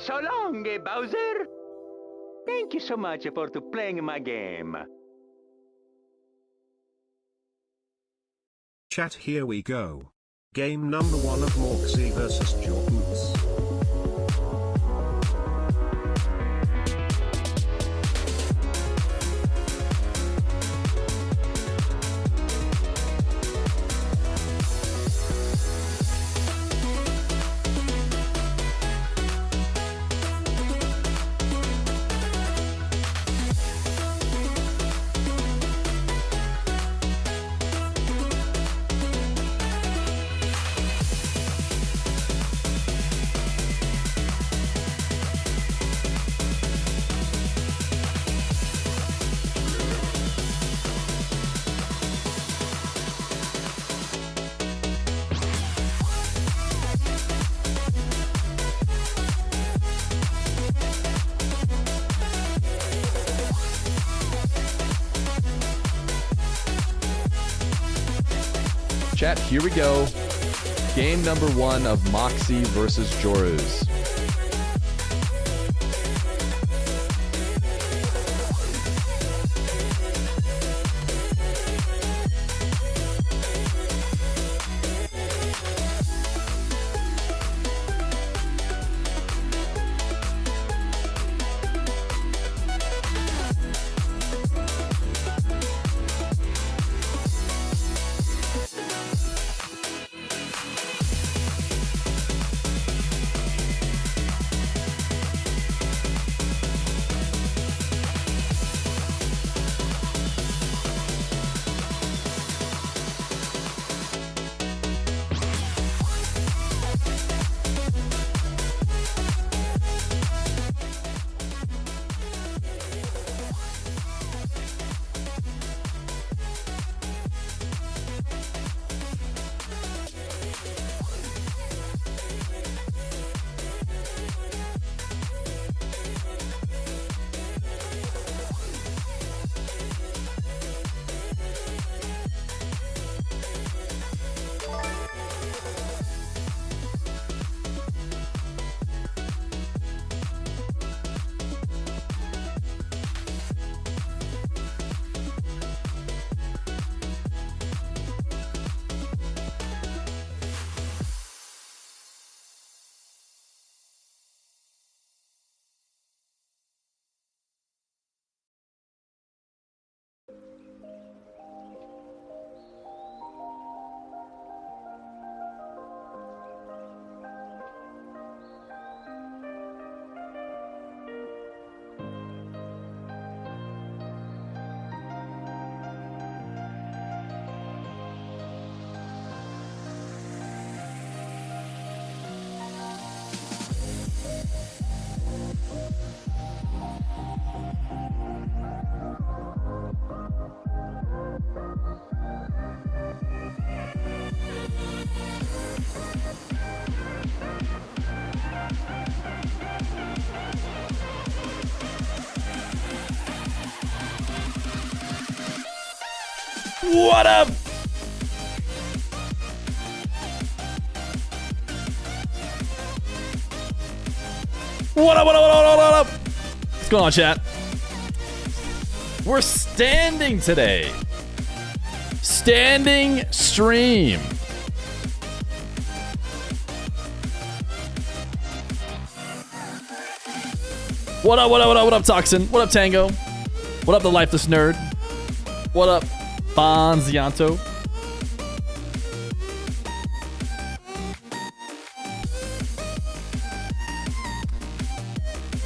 So long, Bowser. Thank you so much for playing my game. Chat, here we go. Game number 1 of Mawkzy vs Joreuz. Chat, here we go. Game number 1 of Mawkzy versus Joreuz. What up? What up, what up, what up, what up? What's going on, chat? We're standing today. Standing stream. What up, what up, what up, what up, Toxin? What up, Tango? What up, the Lifeless Nerd? What up, Bonzianto?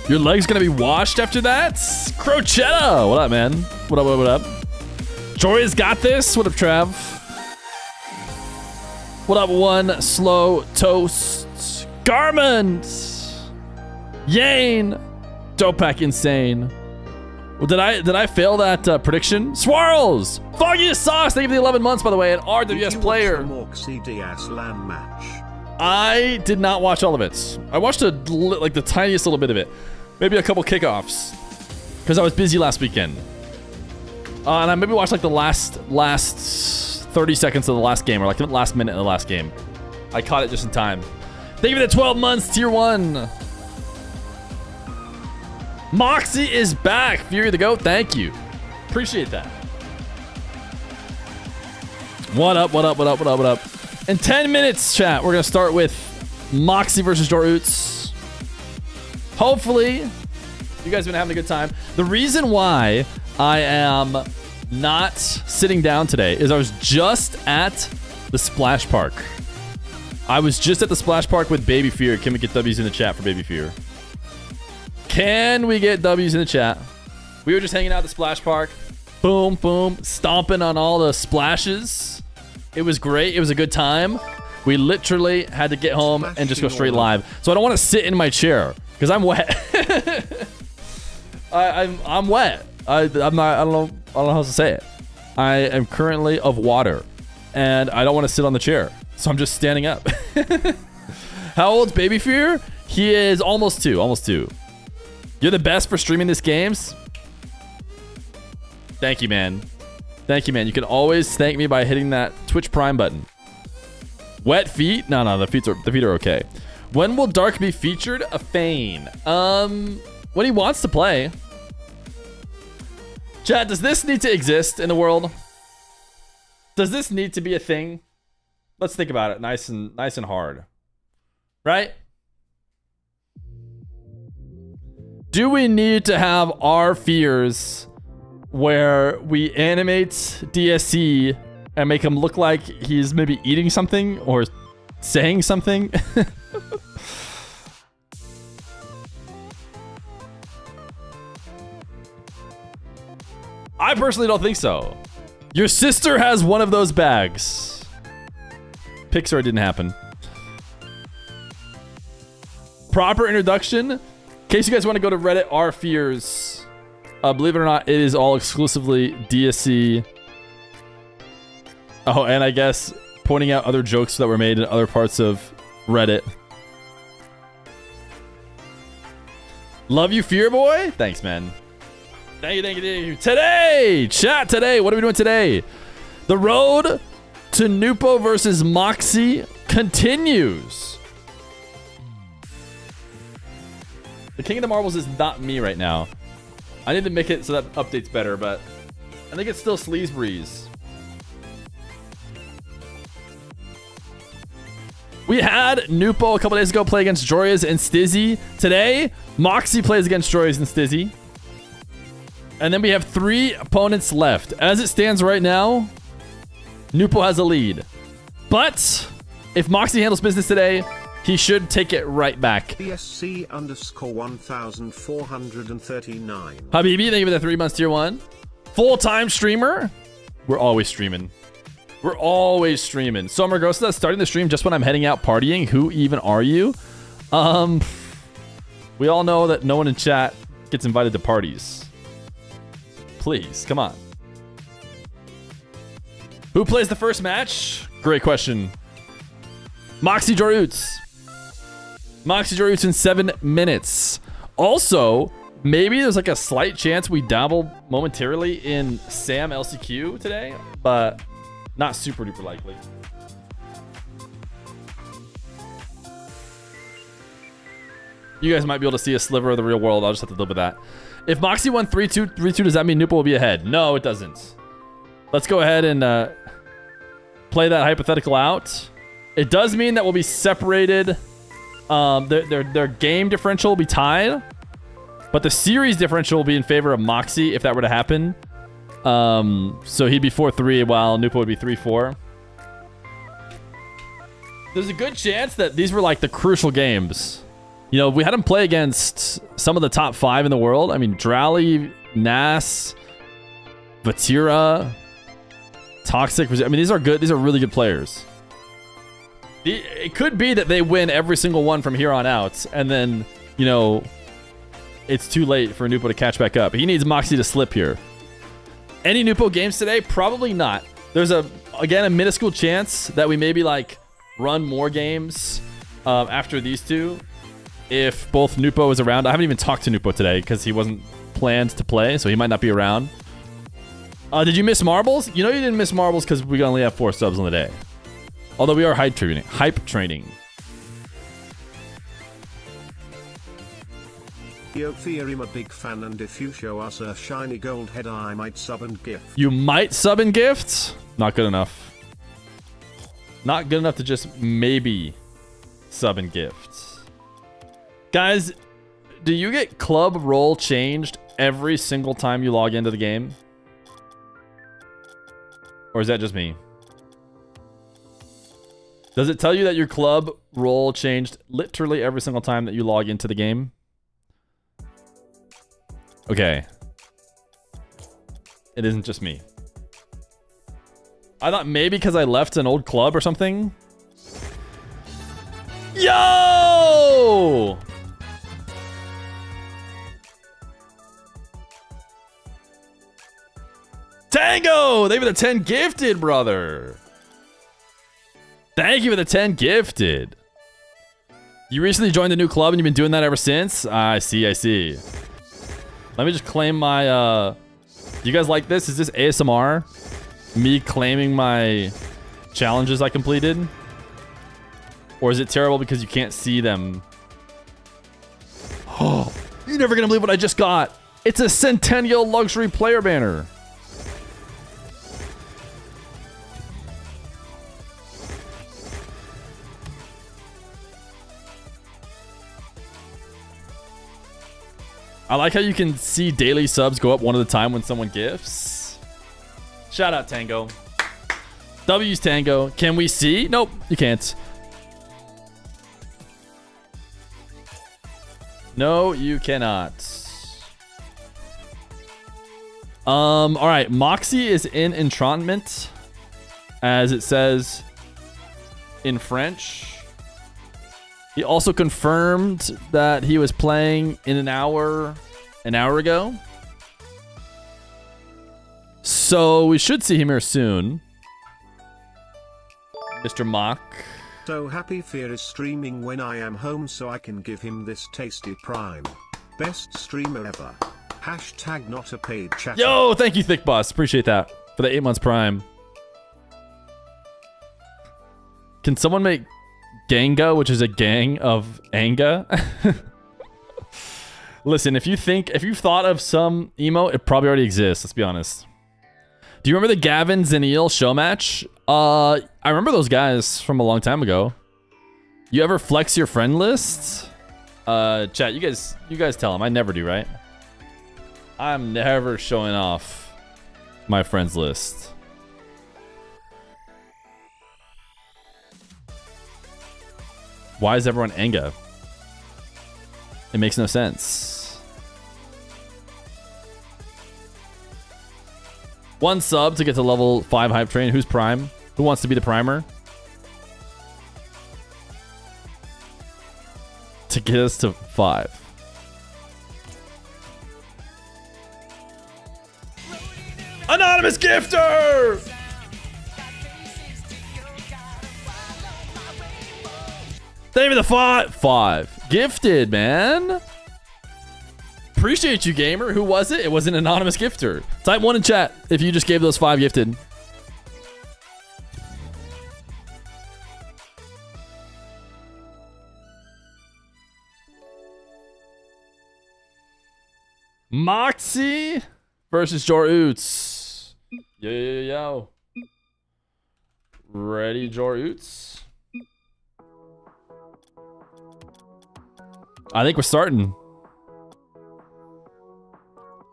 Your leg's gonna be washed after that? Crochetta! What up, man? What up, what up, what up? Joreuz got this. What up, Trav? What up, one slow toast? Garment! Yane! Dopack insane. Well, did I fail that prediction? Swirls! Foggiest Sauce! Thank you for the 11 months, by the way, an RWS player. Mawkzy DS LAN match. I did not watch all of it. I watched like the tiniest little bit of it. Maybe a couple kickoffs. Because I was busy last weekend. And I maybe watched like the last 30 seconds of the last game, or like the last minute of the last game. I caught it just in time. Thank you for the 12 months, tier 1. Mawkzy is back. Fury the GOAT, thank you. Appreciate that. What up, what up, what up, what up, what up? In 10 minutes, chat, we're going to start with Mawkzy versus Joreuz. Hopefully, you guys have been having a good time. The reason why I am not sitting down today is I was just at the Splash Park. I was just at the Splash Park with Baby Feer. Can we get W's in the chat for Baby Feer? Can we get W's in the chat? We were just hanging out at the Splash Park. Boom, boom. Stomping on all the splashes. It was great. It was a good time. We literally had to get home and just go straight live. So I don't want to sit in my chair because I'm wet. I'm wet. I don't know how to say it. I am currently of water and I don't want to sit on the chair. So I'm just standing up. How old's Baby Fear? He is almost 2. Almost 2. You're the best for streaming these games. Thank you, man. Thank you, man. You can always thank me by hitting that Twitch Prime button. Wet feet? No, the feet are okay. When will Dark be featured? A Fane. When he wants to play. Chat, does this need to exist in the world? Does this need to be a thing? Let's think about it nice and hard. Right? Do we need to have our fears where we animate DSC and make him look like he's maybe eating something or saying something? I personally don't think so. Your sister has one of those bags. Pixar didn't happen. Proper introduction. In case you guys want to go to Reddit, our fears. Believe it or not, it is all exclusively DSC. Oh, and I guess pointing out other jokes that were made in other parts of Reddit. Love you, Fear Boy. Thanks, man. Thank you, thank you, thank you. Today, chat, today, what are we doing today? The road to Nwpo versus Mawkzy continues. The King of the Marbles is not me right now. I need to make it so that update's better, but I think it's still Sleaze Breeze. We had Nwpo a couple days ago play against Joreuz and Stizzy. Today, Mawkzy plays against Joreuz and Stizzy. And then we have 3 opponents left. As it stands right now, Nwpo has a lead. But if Mawkzy handles business today, he should take it right back. BSC _ 1439. Habibi, thank you for the 3 months tier 1. Full-time streamer. We're always streaming. We're always streaming. Summer Ghost, starting the stream just when I'm heading out partying. Who even are you? We all know that no one in chat gets invited to parties. Please, come on. Who plays the first match? Great question. Mawkzy Joreuz. Mawkzy Joreuz in 7 minutes. Also, maybe there's like a slight chance we dabble momentarily in Sam LCQ today, but not super duper likely. You guys might be able to see a sliver of the real world. I'll just have to live with that. If Mawkzy won 3-2, does that mean Nwpo will be ahead? No, it doesn't. Let's go ahead and play that hypothetical out. It does mean that we'll be separated. Their game differential will be tied, but the series differential will be in favor of Mawkzy if that were to happen. So he'd be 4-3 while Nwpo would be 3-4. There's a good chance that these were like the crucial games. You know, we had him play against some of the top 5 in the world. I mean, Drally, Nas, Vatira, Toxic. I mean, these are good. These are really good players. It could be that they win every single one from here on out, and then, you know, it's too late for Nwpo to catch back up. He needs Mawkzy to slip here. Any Nwpo games today? Probably not. There's again a minuscule chance that we maybe like run more games after these two. If both Nwpo is around. I haven't even talked to Nwpo today because he wasn't planned to play, so he might not be around. Did you miss marbles? You know you didn't miss marbles because we only have 4 subs on the day. Although we are hype training. Yo, Feer, I'm a big fan, and if you show us a shiny gold head, I might sub and gift. You might sub and gift? Not good enough. Not good enough to just maybe sub and gift. Guys, do you get club role changed every single time you log into the game? Or is that just me? Does it tell you that your club role changed literally every single time that you log into the game? Okay. It isn't just me. I thought maybe because I left an old club or something. Yo! Tango! They were the 10 gifted, brother. Thank you for the 10 gifted. You recently joined a new club and you've been doing that ever since? I see, I see. Let me just claim my, you guys like this? Is this ASMR? Me claiming my challenges I completed? Or is it terrible because you can't see them? Oh, you're never gonna believe what I just got. It's a Centennial Luxury Player banner. I like how you can see daily subs go up one at a time when someone gifts. Shout out Tango. W's Tango. Can we see? Nope, you can't. No, you cannot. All right, Mawkzy is in entrainment, as it says in French. He also confirmed that he was playing in an hour ago. So we should see him here soon. Mr. Mock. So happy Feer is streaming when I am home so I can give him this tasty prime. Best streamer ever. Hashtag not a paid chatter. Yo, thank you, Thick Boss. Appreciate that for the 8 months prime. Can someone make Ganga, which is a gang of Anga? Listen, if you've thought of some emote, it probably already exists, let's be honest. Do you remember the Gavin Zenil show match? I remember those guys from a long time ago. You ever flex your friend list? Chat, you guys tell them. I never do, right? I'm never showing off my friends list. Why is everyone Anga? It makes no sense. One sub to get to level 5 hype train. Who's prime? Who wants to be the primer? To get us to 5. Anonymous gifter! Thank you for the 5. Gifted, man. Appreciate you, gamer. Who was it? It was an anonymous gifter. Type 1 in chat if you just gave those 5 gifted. Mawkzy versus Joreuz. Yo. Ready, Joreuz? I think we're starting.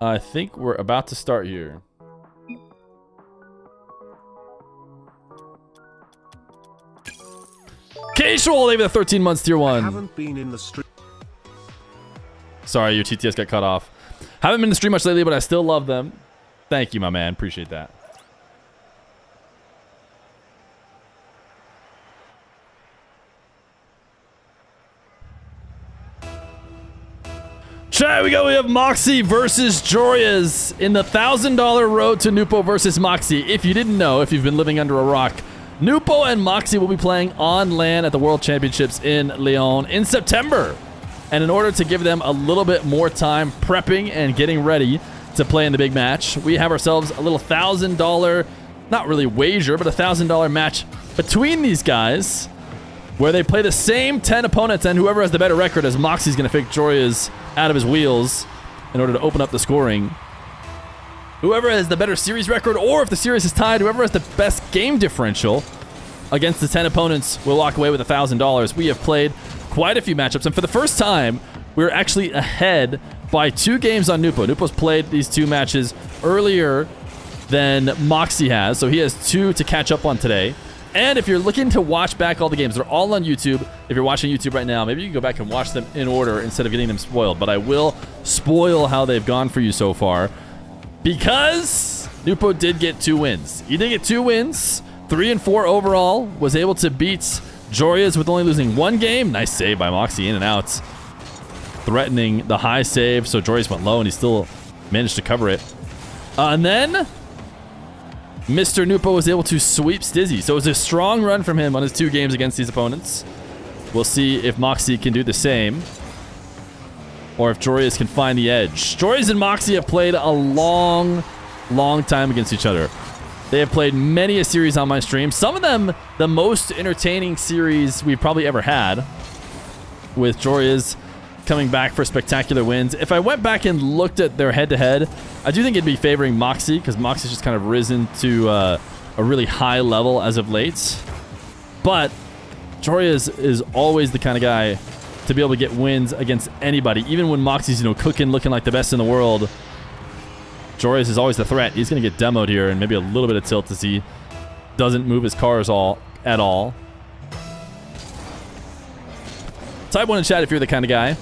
I think we're about to start here. Casual, they have 13 months tier 1. I haven't been in the stream. Sorry, your TTS got cut off. Haven't been in the stream much lately, but I still love them. Thank you, my man. Appreciate that. Chat, we have Mawkzy versus Joreuz in the $1,000 road to Nwpo versus Mawkzy. If you didn't know, if you've been living under a rock, Nwpo and Mawkzy will be playing on LAN at the World Championships in Lyon in September. And in order to give them a little bit more time prepping and getting ready to play in the big match, we have ourselves a little $1,000, not really wager, but a $1,000 match between these guys where they play the same 10 opponents, and whoever has the better record, as Mawkzy's going to pick Joreuz out of his wheels in order to open up the scoring. Whoever has the better series record, or if the series is tied, whoever has the best game differential against the 10 opponents will walk away with $1,000. We have played quite a few matchups, and for the first time, we're actually ahead by 2 games on Nwpo. Nwpo's played these 2 matches earlier than Mawkzy has, so he has 2 to catch up on today. And if you're looking to watch back all the games, they're all on YouTube. If you're watching YouTube right now, maybe you can go back and watch them in order instead of getting them spoiled. But I will spoil how they've gone for you so far, because Nwpo did get 2 wins. He did get 2 wins, 3 and 4 overall, was able to beat Joreuz with only losing 1 game. Nice save by Mawkzy, in and out, threatening the high save. So Joreuz went low and he still managed to cover it. And then Mr. Nwpo was able to sweep Stizzy. So it was a strong run from him on his 2 games against these opponents. We'll see if Mawkzy can do the same, or if Joreuz can find the edge. Joreuz and Mawkzy have played a long time against each other. They have played many a series on my stream. Some of them the most entertaining series we've probably ever had, with Joreuz coming back for spectacular wins. If I went back and looked at their head-to-head, I do think it'd be favoring Mawkzy, because Mawkzy's just kind of risen to a really high level as of late. But Joreuz is always the kind of guy to be able to get wins against anybody. Even when Mawkzy's, cooking, looking like the best in the world, Joreuz is always the threat. He's going to get demoed here, and maybe a little bit of tilt as he doesn't move his cars at all. Type 1 in chat if you're the kind of guy.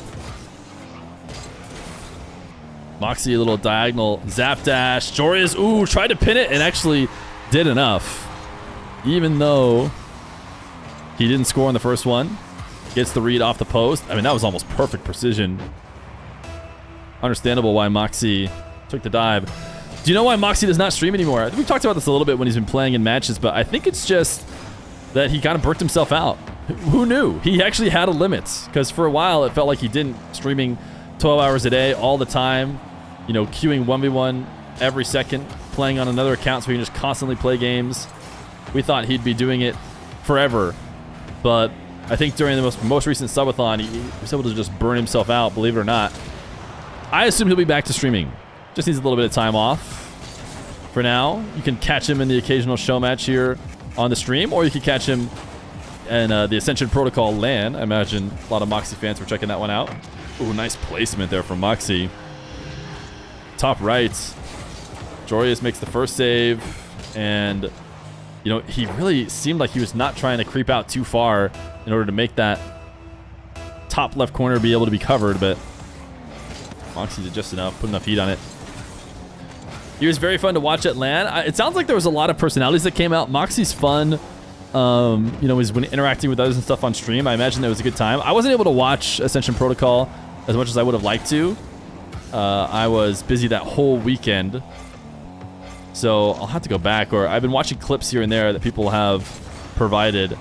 Mawkzy, a little diagonal zap dash. Joreuz, ooh, tried to pin it and actually did enough. Even though he didn't score on the first one. Gets the read off the post. I mean, that was almost perfect precision. Understandable why Mawkzy took the dive. Do you know why Mawkzy does not stream anymore? We've talked about this a little bit when he's been playing in matches, but I think it's just that he kind of burnt himself out. Who knew? He actually had a limit, because for a while it felt like he didn't, streaming 12 hours a day all the time, queuing 1v1 every second, playing on another account so he can just constantly play games. We thought he'd be doing it forever, but I think during the most recent subathon, he was able to just burn himself out, believe it or not. I assume he'll be back to streaming. Just needs a little bit of time off. For now, you can catch him in the occasional show match here on the stream, or you can catch him in the Ascension Protocol LAN. I imagine a lot of Mawkzy fans were checking that one out. Ooh, nice placement there from Mawkzy. Top right. Joreuz makes the first save, and he really seemed like he was not trying to creep out too far in order to make that top left corner be able to be covered, but Mawkzy did just enough, put enough heat on it. He was very fun to watch at LAN. It sounds like there was a lot of personalities that came out. Mawkzy's fun. He's when interacting with others and stuff on stream. I imagine that was a good time. I wasn't able to watch Ascension Protocol as much as I would have liked to. I was busy that whole weekend, so I'll have to go back, or I've been watching clips here and there that people have provided.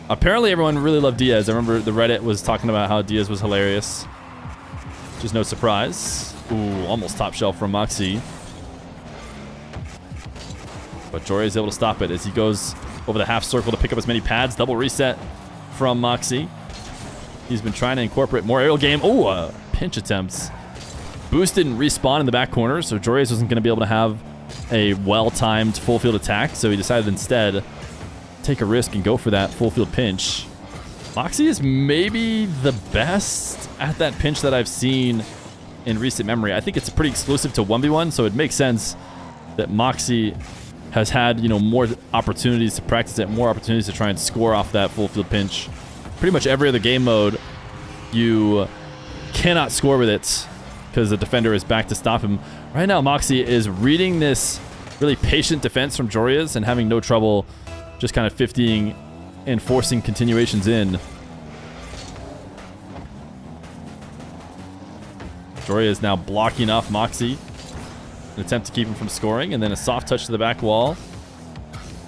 Apparently everyone really loved Diaz. I remember the Reddit was talking about how Diaz was hilarious, which is no surprise. Ooh, almost top shelf from Mawkzy, but Joreuz is able to stop it as he goes over the half circle to pick up as many pads. Double reset from Mawkzy. He's been trying to incorporate more aerial game. Oh, pinch attempts. Boost didn't respawn in the back corner, so Joreuz wasn't going to be able to have a well-timed full field attack, so he decided instead take a risk and go for that full field pinch. Mawkzy is maybe the best at that pinch that I've seen in recent memory. I think it's pretty exclusive to 1v1, so it makes sense that Mawkzy has had, more opportunities to practice it, more opportunities to try and score off that full field pinch. Pretty much every other game mode, you cannot score with it because the defender is back to stop him. Right now, Mawkzy is reading this really patient defense from Joreuz and having no trouble just kind of 50ing and forcing continuations in. Joreuz now blocking off Mawkzy. An attempt to keep him from scoring, and then a soft touch to the back wall.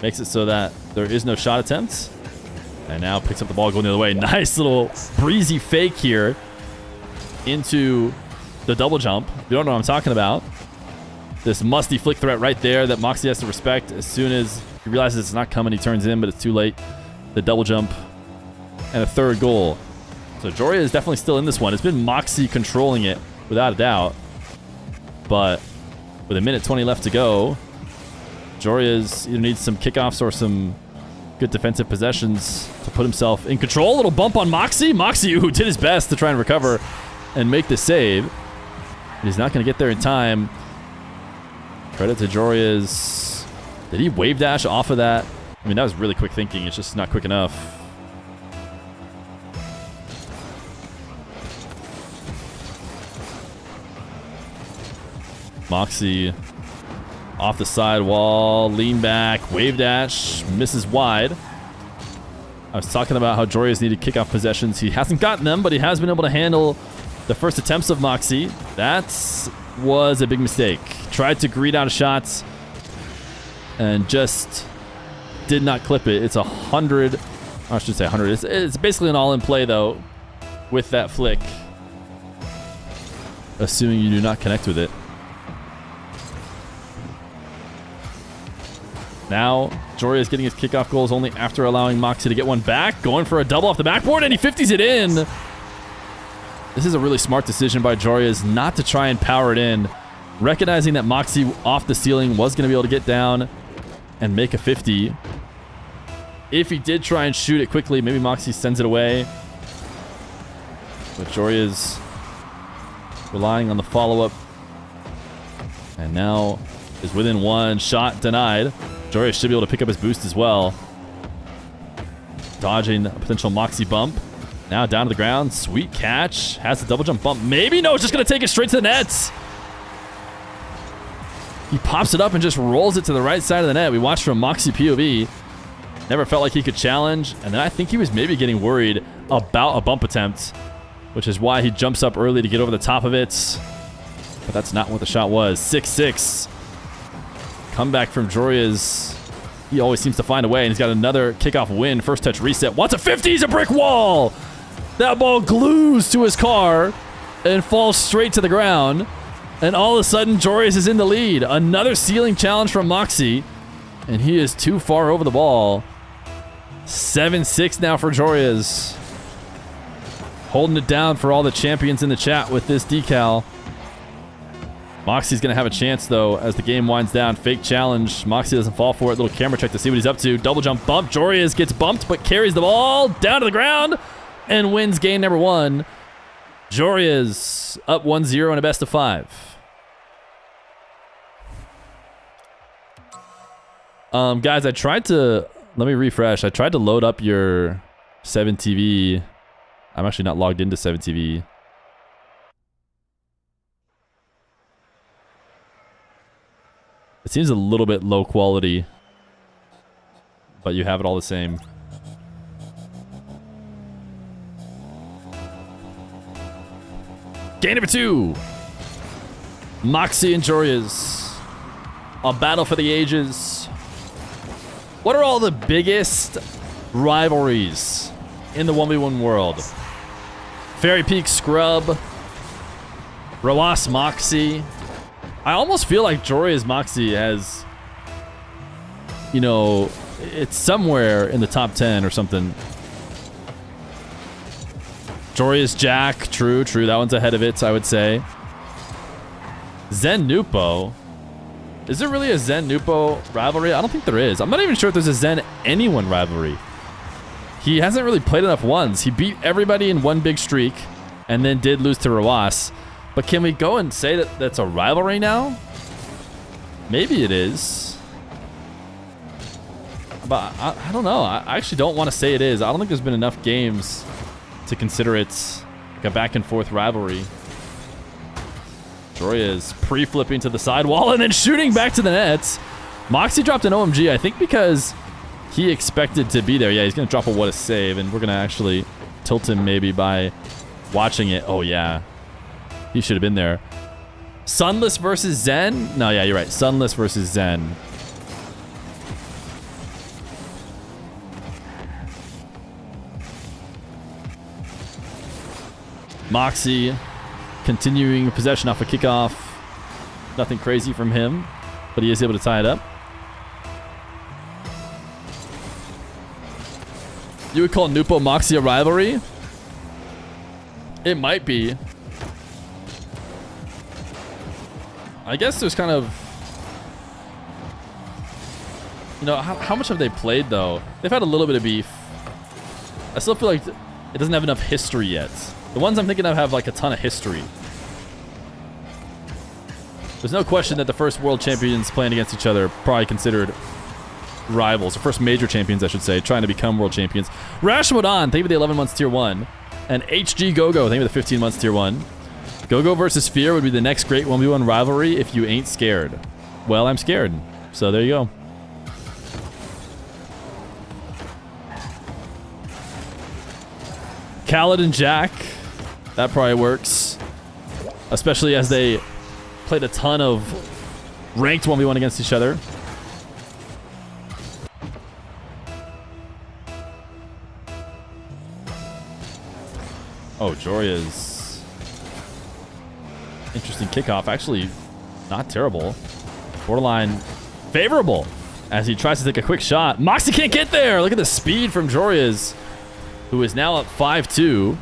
Makes it so that there is no shot attempt. And now picks up the ball going the other way. Nice little breezy fake here into the double jump. You don't know what I'm talking about. This musty flick threat right there that Mawkzy has to respect. As soon as he realizes it's not coming, he turns in, but it's too late. The double jump and a third goal So Joreuz is definitely still in this one. It's been Mawkzy controlling it, without a doubt. But with a minute 20 left to go, Joreuz either needs some kickoffs or some good defensive possessions to put himself in control. A little bump on Mawkzy. Mawkzy, who did his best to try and recover and make the save. He's not going to get there in time. Credit to Joreuz. Did he wave dash off of that? I mean, that was really quick thinking. It's just not quick enough. Mawkzy off the sidewall, lean back, wave dash, misses wide. I was talking about how Joreuz needed kickoff possessions. He hasn't gotten them, but he has been able to handle the first attempts of Mawkzy. That was a big mistake. Tried to greet out of shots and just did not clip it. It's 100. I should say 100. It's basically an all-in play, though, with that flick. Assuming you do not connect with it. Now, Joreuz getting his kickoff goals only after allowing Mawkzy to get one back. Going for a double off the backboard, and he 50s it in. This is a really smart decision by Joreuz not to try and power it in. Recognizing that Mawkzy off the ceiling was going to be able to get down and make a 50. If he did try and shoot it quickly, maybe Mawkzy sends it away. But Joreuz relying on the follow-up. And now is within one. Shot denied. Joreuz should be able to pick up his boost as well. Dodging a potential Mawkzy bump. Now down to the ground. Sweet catch. Has a double jump bump. Maybe. No, it's just going to take it straight to the nets. He pops it up and just rolls it to the right side of the net. We watched from Mawkzy POV. Never felt like he could challenge. And then I think he was maybe getting worried about a bump attempt, which is why he jumps up early to get over the top of it. But that's not what the shot was. 6-6. Comeback from Joreuz. He always seems to find a way, and he's got another kickoff win. First touch reset. Wants a 50. He's a brick wall. That ball glues to his car and falls straight to the ground. And all of a sudden, Joreuz is in the lead. Another ceiling challenge from Mawkzy, and he is too far over the ball. 7-6 now for Joreuz. Holding it down for all the champions in the chat with this decal. Mawkzy's going to have a chance, though, as the game winds down. Fake challenge. Mawkzy doesn't fall for it. Little camera check to see what he's up to. Double jump bump. Joreuz gets bumped, but carries the ball down to the ground and wins game number 1. Joreuz up 1-0 in a best of 5. Guys, I tried to... Let me refresh. I tried to load up your 7TV. I'm actually not logged into 7TV. It seems a little bit low quality, but you have it all the same. Game number 2. Mawkzy and Joreuz. A battle for the ages. What are all the biggest rivalries in the 1v1 world? Fairy Peak Scrub. Roas Mawkzy. I almost feel like Joreuz Mawkzy has, you know, it's somewhere in the top 10 or something. Joreuz Jack, true. That one's ahead of it, I would say. Zen Nwpo. Is there really a Zen Nwpo rivalry? I don't think there is. I'm not even sure if there's a Zen anyone rivalry. He hasn't really played enough ones. He beat everybody in one big streak and then did lose to Roas. But can we go and say that that's a rivalry now? Maybe it is. But I don't know. I actually don't want to say it is. I don't think there's been enough games to consider it like a back and forth rivalry. Joreuz pre-flipping to the sidewall and then shooting back to the nets. Mawkzy dropped an OMG, I think because he expected to be there. Yeah, he's going to drop a what a save, and we're going to actually tilt him maybe by watching it. Oh, yeah. He should have been there. Sunless versus Zen? No, yeah, you're right. Sunless versus Zen. Mawkzy continuing possession off a kickoff. Nothing crazy from him, but he is able to tie it up. You would call Nwpo Mawkzy a rivalry? It might be. I guess there's kind of... You know, how much have they played, though? They've had a little bit of beef. I still feel like it doesn't have enough history yet. The ones I'm thinking of have, like, a ton of history. There's no question that the first world champions playing against each other are probably considered rivals. The first major champions, I should say, trying to become world champions. Rashmodan, thank you for the 11 months tier 1. And HG Gogo, thank you for the 15 months tier 1. Gogo versus Feer would be the next great 1v1 rivalry if you ain't scared. Well, I'm scared. So there you go. Khaled and Jack. That probably works. Especially as they played a ton of ranked 1v1 against each other. Oh, Joreuz. Interesting kickoff. Actually, not terrible. Borderline favorable as he tries to take a quick shot. Mawkzy can't get there. Look at the speed from Joreuz, who is now up 5-2.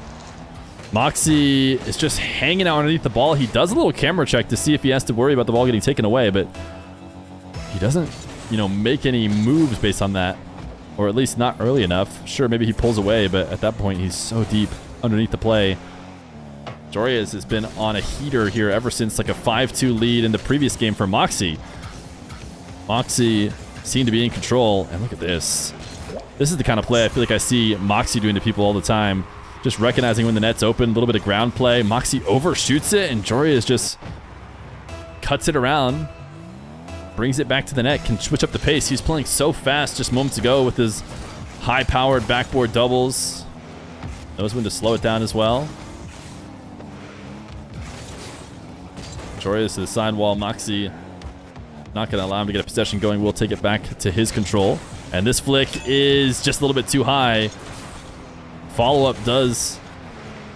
Mawkzy is just hanging out underneath the ball. He does a little camera check to see if he has to worry about the ball getting taken away, but he doesn't, you know, make any moves based on that, or at least not early enough. Sure, maybe he pulls away, but at that point, he's so deep underneath the play. Joreuz has been on a heater here ever since like a 5-2 lead in the previous game for Mawkzy. Mawkzy seemed to be in control, and look at this. This is the kind of play I feel like I see Mawkzy doing to people all the time. Just recognizing when the net's open, a little bit of ground play. Mawkzy overshoots it, and Joreuz just cuts it around, brings it back to the net, can switch up the pace. He's playing so fast just moments ago with his high-powered backboard doubles. Knows when to slow it down as well. Joreuz to the side wall. Mawkzy not going to allow him to get a possession going. Will take it back to his control. And this flick is just a little bit too high. Follow-up does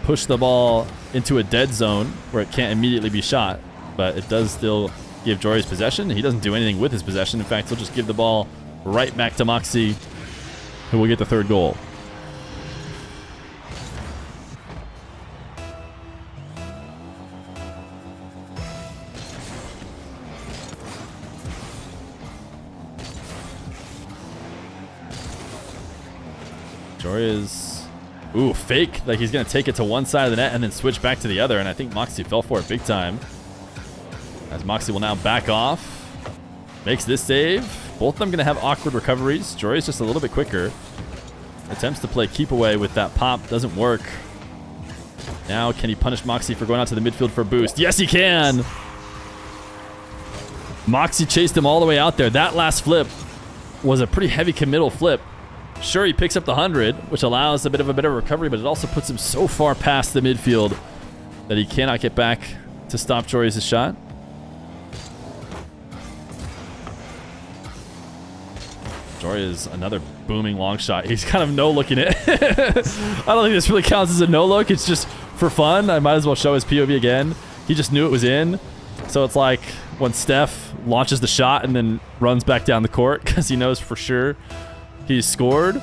push the ball into a dead zone where it can't immediately be shot, but it does still give Joreuz possession. He doesn't do anything with his possession. In fact, he'll just give the ball right back to Mawkzy, who will get the third goal. Joreuz, ooh, fake, like he's going to take it to one side of the net and then switch back to the other, and I think Mawkzy fell for it big time. As Mawkzy will now back off, makes this save. Both of them going to have awkward recoveries. Joreuz just a little bit quicker. Attempts to play keep away with that pop, doesn't work. Now, can he punish Mawkzy for going out to the midfield for a boost? Yes, he can! Mawkzy chased him all the way out there. That last flip was a pretty heavy committal flip. Sure, he picks up the 100, which allows a bit of a better recovery, but it also puts him so far past the midfield that he cannot get back to stop Joreuz's shot. Joreuz, another booming long shot. He's kind of no-looking it. I don't think this really counts as a no-look. It's just for fun. I might as well show his POV again. He just knew it was in. So it's like when Steph launches the shot and then runs back down the court because he knows for sure he's scored.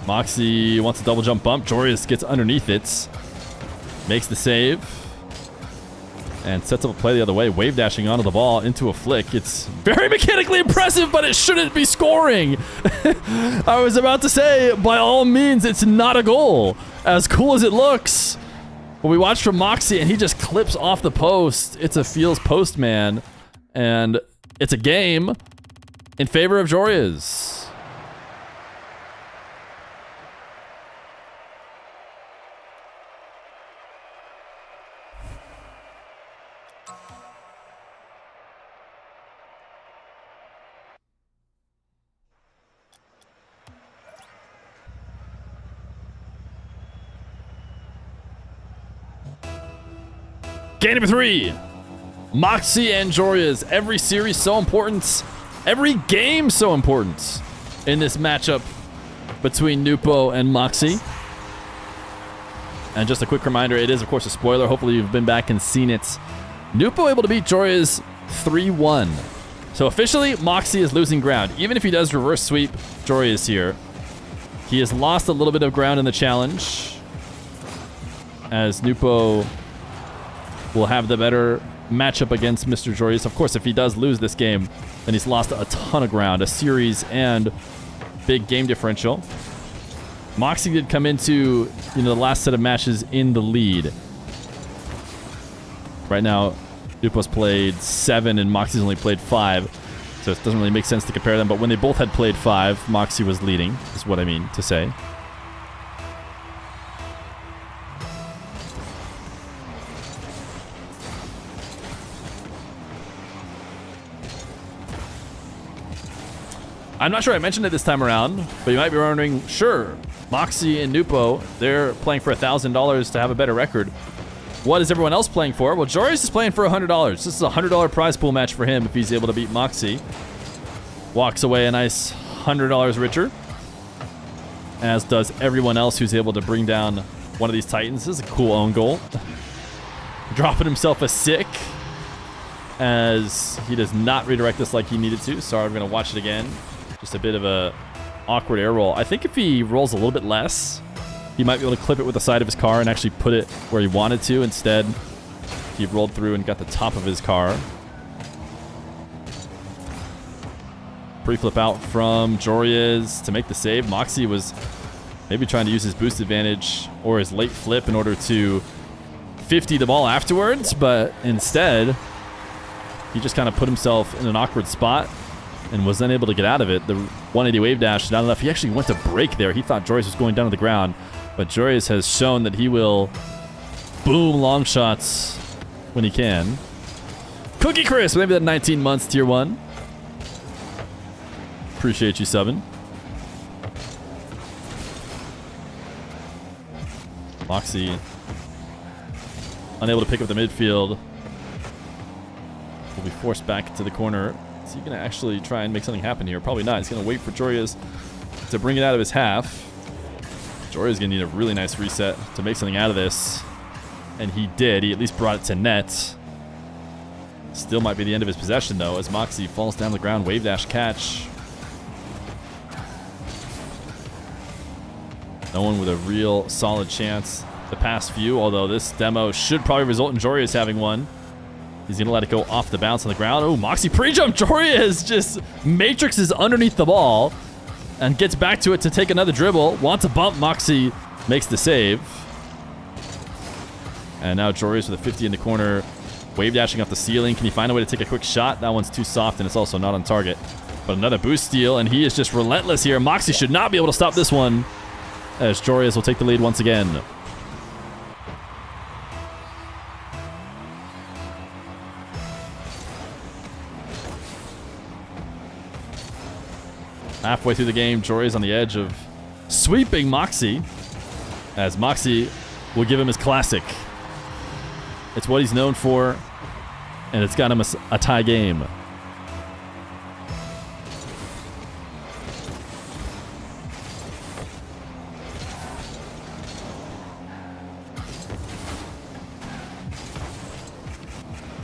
Mawkzy wants a double jump bump. Joreuz gets underneath it. Makes the save. And sets up a play the other way. Wave dashing onto the ball into a flick. It's very mechanically impressive, but it shouldn't be scoring. I was about to say, by all means, it's not a goal. As cool as it looks. But we watched from Mawkzy, and he just clips off the post. It's a feels post, man. And it's a game in favor of Joreuz. Game number 3. Mawkzy and Joreuz. Every series so important. Every game so important in this matchup between Nwpo and Mawkzy. And just a quick reminder, it is of course a spoiler. Hopefully you've been back and seen it. Nwpo able to beat Joreuz 3-1. So officially, Mawkzy is losing ground. Even if he does reverse sweep Joreuz here, he has lost a little bit of ground in the challenge, as Nwpo will have the better matchup against Mr. Joreuz. Of course, if he does lose this game, then he's lost a ton of ground, a series and big game differential. Mawkzy did come into the last set of matches in the lead. Right now, Nwpo's played 7 and Mawkzy's only played 5. So it doesn't really make sense to compare them. But when they both had played 5, Mawkzy was leading, is what I mean to say. I'm not sure I mentioned it this time around, but you might be wondering, sure, Mawkzy and Nwpo, they're playing for $1,000 to have a better record. What is everyone else playing for? Well, Joreuz is playing for $100. This is a $100 prize pool match for him if he's able to beat Mawkzy. Walks away a nice $100 richer, as does everyone else who's able to bring down one of these Titans. This is a cool own goal. Dropping himself a sick, as he does not redirect this like he needed to. Sorry, we're going to watch it again. Just a bit of a awkward air roll. I think if he rolls a little bit less, he might be able to clip it with the side of his car and actually put it where he wanted to. Instead, he rolled through and got the top of his car. Pre-flip out from Joreuz to make the save. Mawkzy was maybe trying to use his boost advantage or his late flip in order to 50 the ball afterwards, but instead, he just kind of put himself in an awkward spot and was unable to get out of it. The 180 wave dash, not enough. He actually went to break there. He thought Joreuz was going down to the ground, but Joreuz has shown that he will boom long shots when he can. Cookie Chris, maybe that 19 months tier 1. Appreciate you subbing. Mawkzy unable to pick up the midfield. Will be forced back to the corner. Is he going to actually try and make something happen here? Probably not. He's going to wait for Joreuz to bring it out of his half. Joreuz is going to need a really nice reset to make something out of this. And he did. He at least brought it to net. Still might be the end of his possession, though, as Mawkzy falls down the ground. Wave dash catch. No one with a real solid chance the past few, although this demo should probably result in Joreuz having one. He's going to let it go off the bounce on the ground. Oh, Mawkzy pre-jump. Joreuz just matrixes underneath the ball and gets back to it to take another dribble. Wants a bump. Mawkzy makes the save. And now Joreuz with a 50 in the corner. Wave dashing off the ceiling. Can he find a way to take a quick shot? That one's too soft and it's also not on target. But another boost steal, and he is just relentless here. Mawkzy should not be able to stop this one, as Joreuz will take the lead once again. Halfway through the game, Joreuz on the edge of sweeping Mawkzy, as Mawkzy will give him his classic. It's what he's known for, and it's got him a tie game.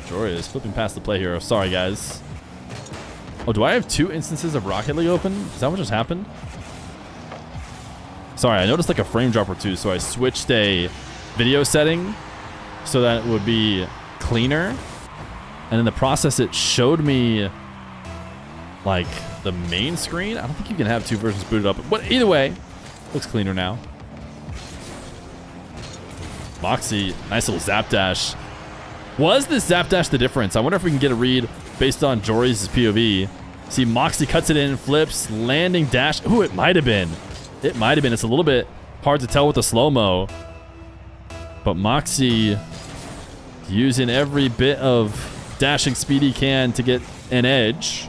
Joreuz flipping past the play here. Sorry, guys. Oh, do I have 2 instances of Rocket League open? Is that what just happened? Sorry, I noticed like a frame drop or two, so I switched a video setting so that it would be cleaner. And in the process, it showed me like the main screen. I don't think you can have 2 versions booted up. But either way, looks cleaner now. Mawkzy, nice little zap dash. Was this zap dash the difference? I wonder if we can get a read based on Joreuz's POV. See, Mawkzy cuts it in, flips, landing dash. Ooh, it might have been. It might have been. It's a little bit hard to tell with the slow-mo. But Mawkzy using every bit of dashing speed he can to get an edge.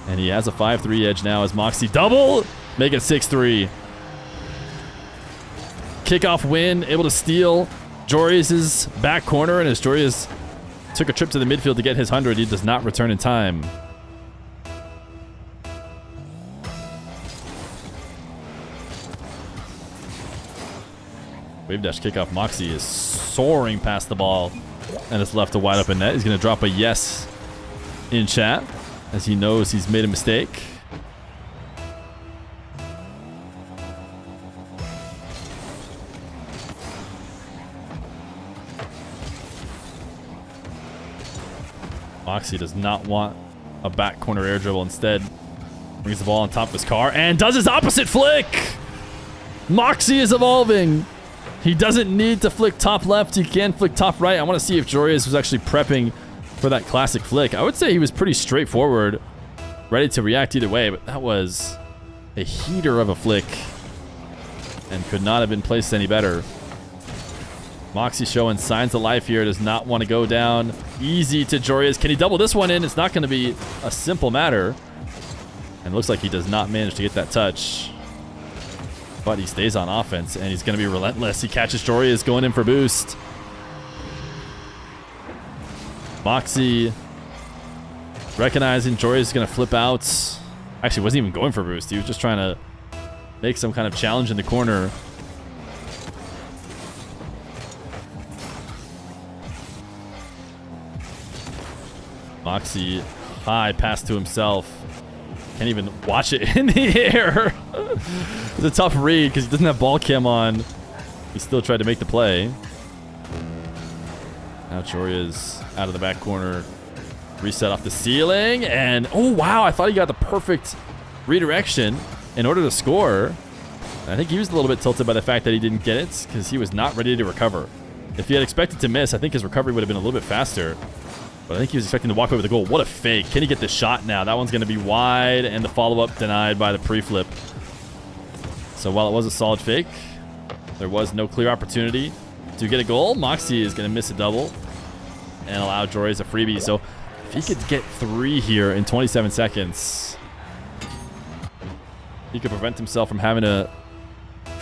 And he has a 5-3 edge now as Mawkzy double. Make it 6-3. Kickoff win, able to steal Joreuz's back corner, and as Joreuz took a trip to the midfield to get his 100, he does not return in time. Wave dash kickoff. Mawkzy is soaring past the ball and is left to wide open net. He's going to drop a yes in chat as he knows he's made a mistake. Mawkzy does not want a back corner air dribble. Instead, brings the ball on top of his car and does his opposite flick. Mawkzy is evolving. He doesn't need to flick top left. He can flick top right. I want to see if Joreuz was actually prepping for that classic flick. I would say he was pretty straightforward, ready to react either way, but that was a heater of a flick and could not have been placed any better. Mawkzy showing signs of life here. Does not want to go down easy to Joreuz. Can he double this one in? It's not going to be a simple matter. And it looks like he does not manage to get that touch. But he stays on offense, and he's going to be relentless. He catches Joreuz going in for boost. Mawkzy recognizing Joreuz is going to flip out. Actually, wasn't even going for boost. He was just trying to make some kind of challenge in the corner. Mawkzy, high pass to himself. Can't even watch it in the air. It's a tough read because he doesn't have ball cam on. He still tried to make the play. Now Joreuz out of the back corner. Reset off the ceiling. And, oh, wow. I thought he got the perfect redirection in order to score. I think he was a little bit tilted by the fact that he didn't get it because he was not ready to recover. If he had expected to miss, I think his recovery would have been a little bit faster. But I think he was expecting to walk away with a goal. What a fake. Can he get the shot now? That one's going to be wide, and the follow-up denied by the pre-flip. So while it was a solid fake, there was no clear opportunity to get a goal. Mawkzy is going to miss a double and allow Joreuz a freebie. So if he could get 3 here in 27 seconds, he could prevent himself from having to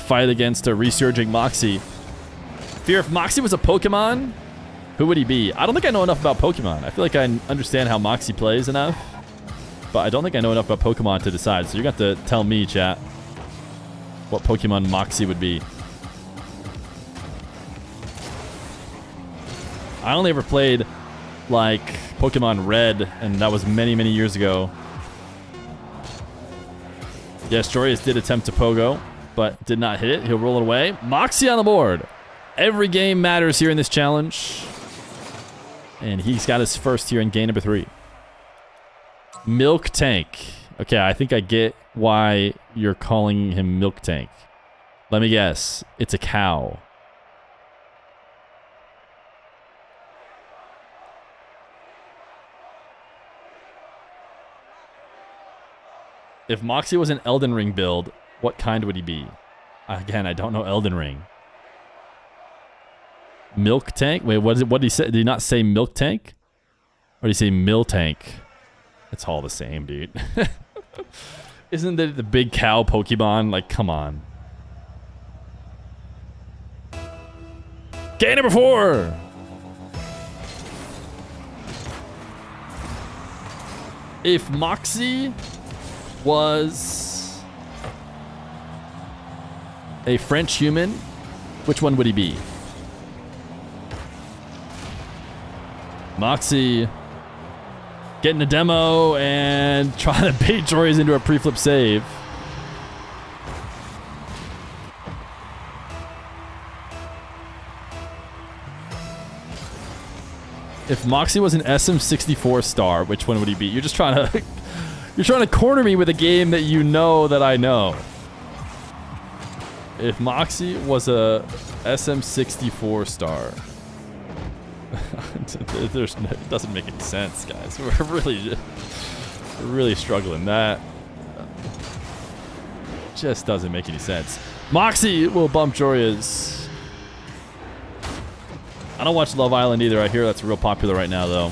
fight against a resurging Mawkzy. Fear, if Mawkzy was a Pokemon, who would he be? I don't think I know enough about Pokemon. I feel like I understand how Mawkzy plays enough, but I don't think I know enough about Pokemon to decide. So you're going to have to tell me, chat, what Pokemon Mawkzy would be. I only ever played, like, Pokemon Red, and that was many, many years ago. Yes, Joreuz did attempt to Pogo, but did not hit it. He'll roll it away. Mawkzy on the board. Every game matters here in this challenge. And he's got his first here in game number 3. Milk Tank. Okay, I think I get why you're calling him Milk Tank. Let me guess. It's a cow. If Mawkzy was an Elden Ring build, what kind would he be? Again, I don't know Elden Ring. Milk Tank? Wait, what did he say? Did he not say Milk Tank? Or did he say Mill Tank? It's all the same, dude. Isn't it the big cow Pokemon? Like, come on. Game number 4! If Mawkzy was a French human, which one would he be? Mawkzy getting a demo and trying to bait Joreuz into a pre-flip save. If Mawkzy was an SM64 star, which one would he be? You're just trying to you're trying to corner me with a game that you know that I know. If Mawkzy was a SM64 star. It doesn't make any sense, guys. We're really struggling. That just doesn't make any sense. Mawkzy will bump Joreuz. I don't watch Love Island either. I hear that's real popular right now, though.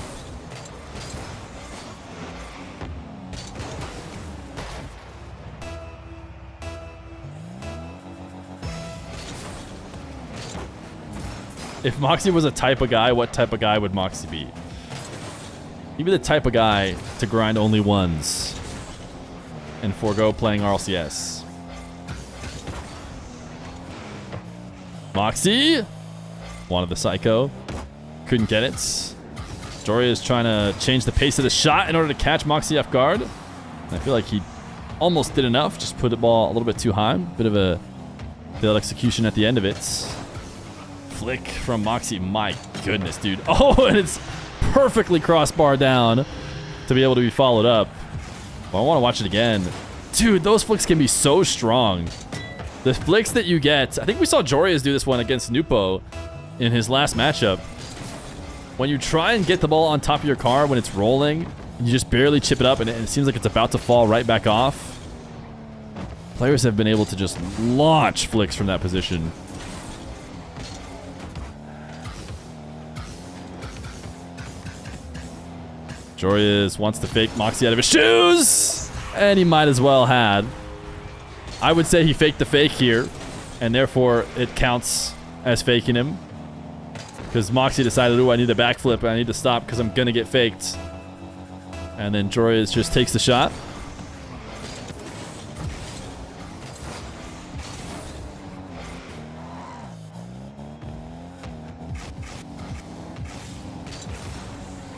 If Mawkzy was a type of guy, what type of guy would Mawkzy be? He'd be the type of guy to grind only ones and forego playing RLCS. Mawkzy wanted the Psycho. Couldn't get it. Joreuz is trying to change the pace of the shot in order to catch Mawkzy off guard. And I feel like he almost did enough. Just put the ball a little bit too high. Bit of a failed execution at the end of it. Flick from Mawkzy. My goodness, dude. Oh, and it's perfectly crossbar down to be able to be followed up. Well, I want to watch it again. Dude, those flicks can be so strong. The flicks that you get, I think we saw Joreuz do this one against Nwpo in his last matchup. When you try and get the ball on top of your car when it's rolling, you just barely chip it up and it seems like it's about to fall right back off. Players have been able to just launch flicks from that position. Joreuz wants to fake Mawkzy out of his shoes, and he might as well had. I would say he faked the fake here, and therefore it counts as faking him. Because Mawkzy decided, oh, I need a backflip, I need to stop because I'm going to get faked. And then Joreuz just takes the shot.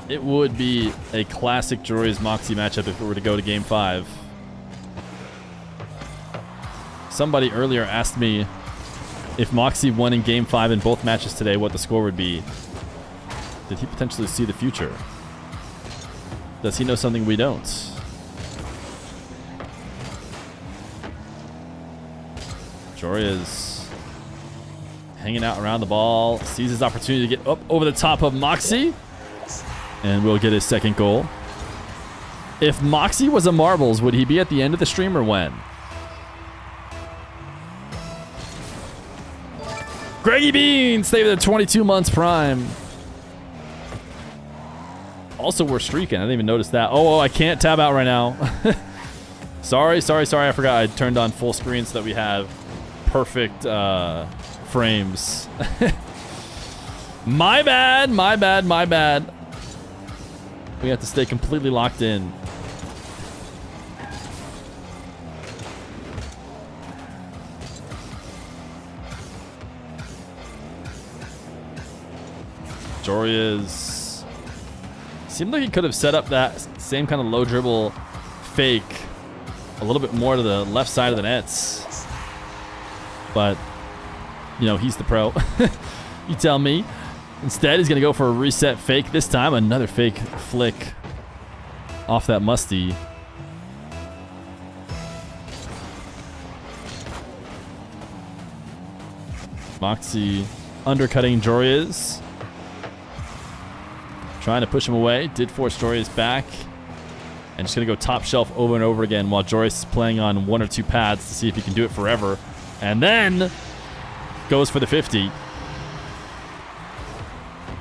It would be a classic Joreuz-Mawkzy matchup if it were to go to Game 5. Somebody earlier asked me if Mawkzy won in Game 5 in both matches today, what the score would be. Did he potentially see the future? Does he know something we don't? Joreuz hanging out around the ball, sees his opportunity to get up over the top of Mawkzy, and will get his second goal. If Mawkzy was a marbles, would he be at the end of the stream or when? Greggy Bean, stay with the 22 months prime. Also, we're streaking. I didn't even notice that. Oh, I can't tab out right now. sorry. I forgot I turned on full screen so that we have perfect frames. My bad. We have to stay completely locked in. Joreuz seemed like he could have set up that same kind of low dribble fake a little bit more to the left side of the nets. But, you know, he's the pro. You tell me. Instead, he's going to go for a reset fake this time. Another fake flick off that musty. Mawkzy undercutting Joreuz. Trying to push him away. Did force Joreuz back. And just going to go top shelf over and over again while Joreuz is playing on one or two pads to see if he can do it forever. And then goes for the 50.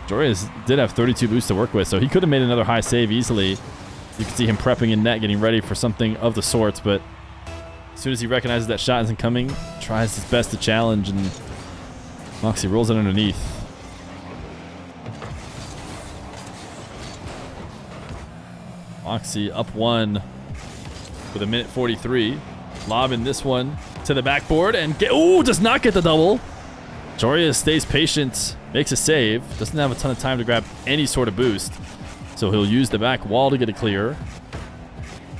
Joreuz did have 32 boosts to work with, so he could have made another high save easily. You can see him prepping in net, getting ready for something of the sorts, but as soon as he recognizes that shot isn't coming, tries his best to challenge, and Mawkzy rolls it underneath. Mawkzy up one with 1:43. Lobbing this one to the backboard and does not get the double. Joreuz stays patient, makes a save, doesn't have a ton of time to grab any sort of boost. So he'll use the back wall to get a clear.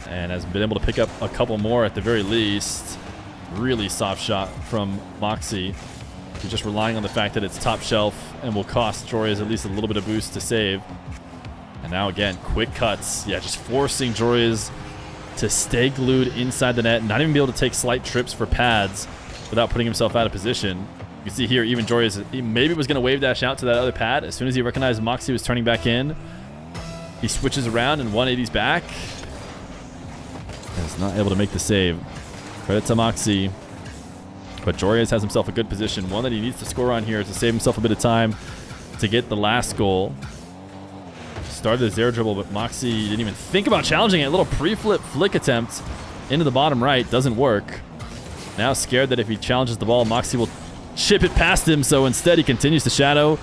And has been able to pick up a couple more at the very least. Really soft shot from Mawkzy. He's just relying on the fact that it's top shelf and will cost Joreuz at least a little bit of boost to save. And now again, quick cuts. Yeah, just forcing Joreuz to stay glued inside the net, not even be able to take slight trips for pads without putting himself out of position. You can see here, even Joreuz, he maybe was going to wave dash out to that other pad. As soon as he recognized Mawkzy was turning back in, he switches around and 180s back. And is not able to make the save. Credit to Mawkzy. But Joreuz has himself a good position, one that he needs to score on here to save himself a bit of time to get the last goal. Started his air dribble, but Mawkzy didn't even think about challenging it. A little pre-flip flick attempt into the bottom right. Doesn't work. Now scared that if he challenges the ball, Mawkzy will chip it past him. So instead, he continues to shadow